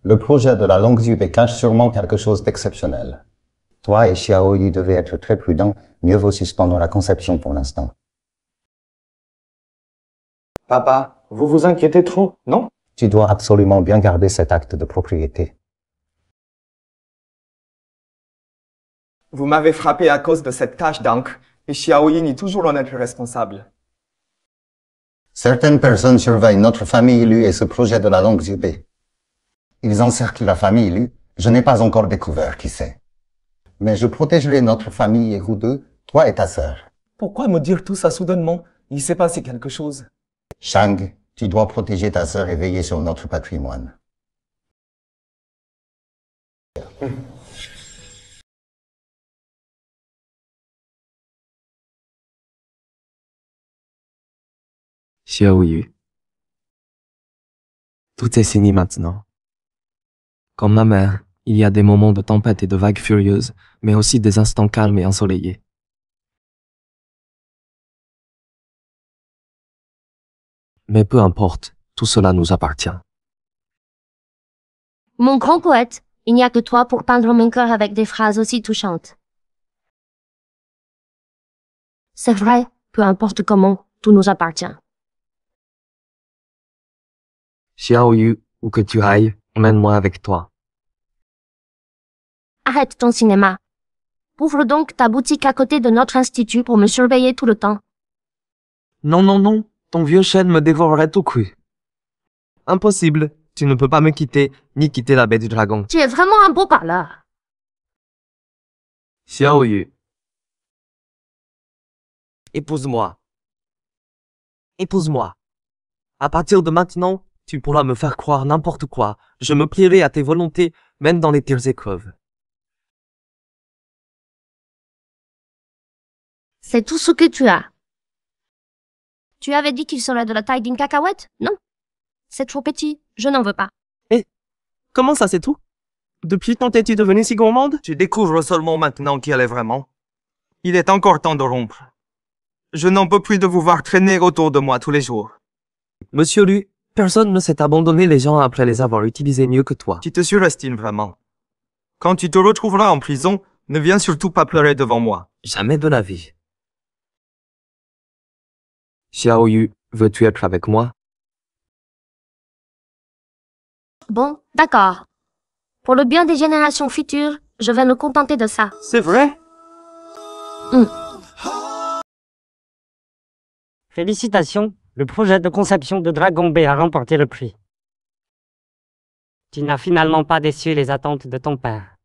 Le projet de la langue Zubé cache sûrement quelque chose d'exceptionnel. Toi et Xiaoyu devez être très prudents. Mieux vaut suspendre la conception pour l'instant. Papa, vous vous inquiétez trop, non? Tu dois absolument bien garder cet acte de propriété. Vous m'avez frappé à cause de cette tache d'encre, et Xiaoyu nie toujours en être responsable. Certaines personnes surveillent notre famille Lu et ce projet de la langue Zubé. Ils encerclent la famille Lu. Je n'ai pas encore découvert qui c'est. Mais je protégerai notre famille et vous deux, toi et ta sœur. Pourquoi me dire tout ça soudainement? Il s'est passé quelque chose. Shang, tu dois protéger ta sœur et veiller sur notre patrimoine. Xiaoyu. Tout est fini maintenant. Comme ma mère, il y a des moments de tempête et de vagues furieuses, mais aussi des instants calmes et ensoleillés. Mais peu importe, tout cela nous appartient. Mon grand poète, il n'y a que toi pour peindre mon cœur avec des phrases aussi touchantes. C'est vrai, peu importe comment, tout nous appartient. Xiao Yu, où que tu ailles, emmène-moi avec toi. Arrête ton cinéma. Ouvre donc ta boutique à côté de notre institut pour me surveiller tout le temps. Non, non, non, ton vieux chêne me dévorerait tout cru. Impossible, tu ne peux pas me quitter, ni quitter la baie du dragon. Tu es vraiment un beau parleur. Xiao Yu. Épouse-moi. Épouse-moi. À partir de maintenant, tu pourras me faire croire n'importe quoi. Je me plierai à tes volontés, même dans les pires épreuves. C'est tout ce que tu as. Tu avais dit qu'il serait de la taille d'une cacahuète, non? C'est trop petit, je n'en veux pas. Comment ça, c'est tout? Depuis quand es-tu devenue si gourmande? Tu découvres seulement maintenant qui elle est vraiment. Il est encore temps de rompre. Je n'en peux plus de vous voir traîner autour de moi tous les jours. Monsieur Lu, personne ne s'est abandonné les gens après les avoir utilisés mieux que toi. Tu te surestimes vraiment. Quand tu te retrouveras en prison, ne viens surtout pas pleurer devant moi. Jamais de la vie. Xiao Yu, veux-tu être avec moi? Bon, d'accord. Pour le bien des générations futures, je vais me contenter de ça. C'est vrai? Félicitations, le projet de conception de Dragon B a remporté le prix. Tu n'as finalement pas déçu les attentes de ton père.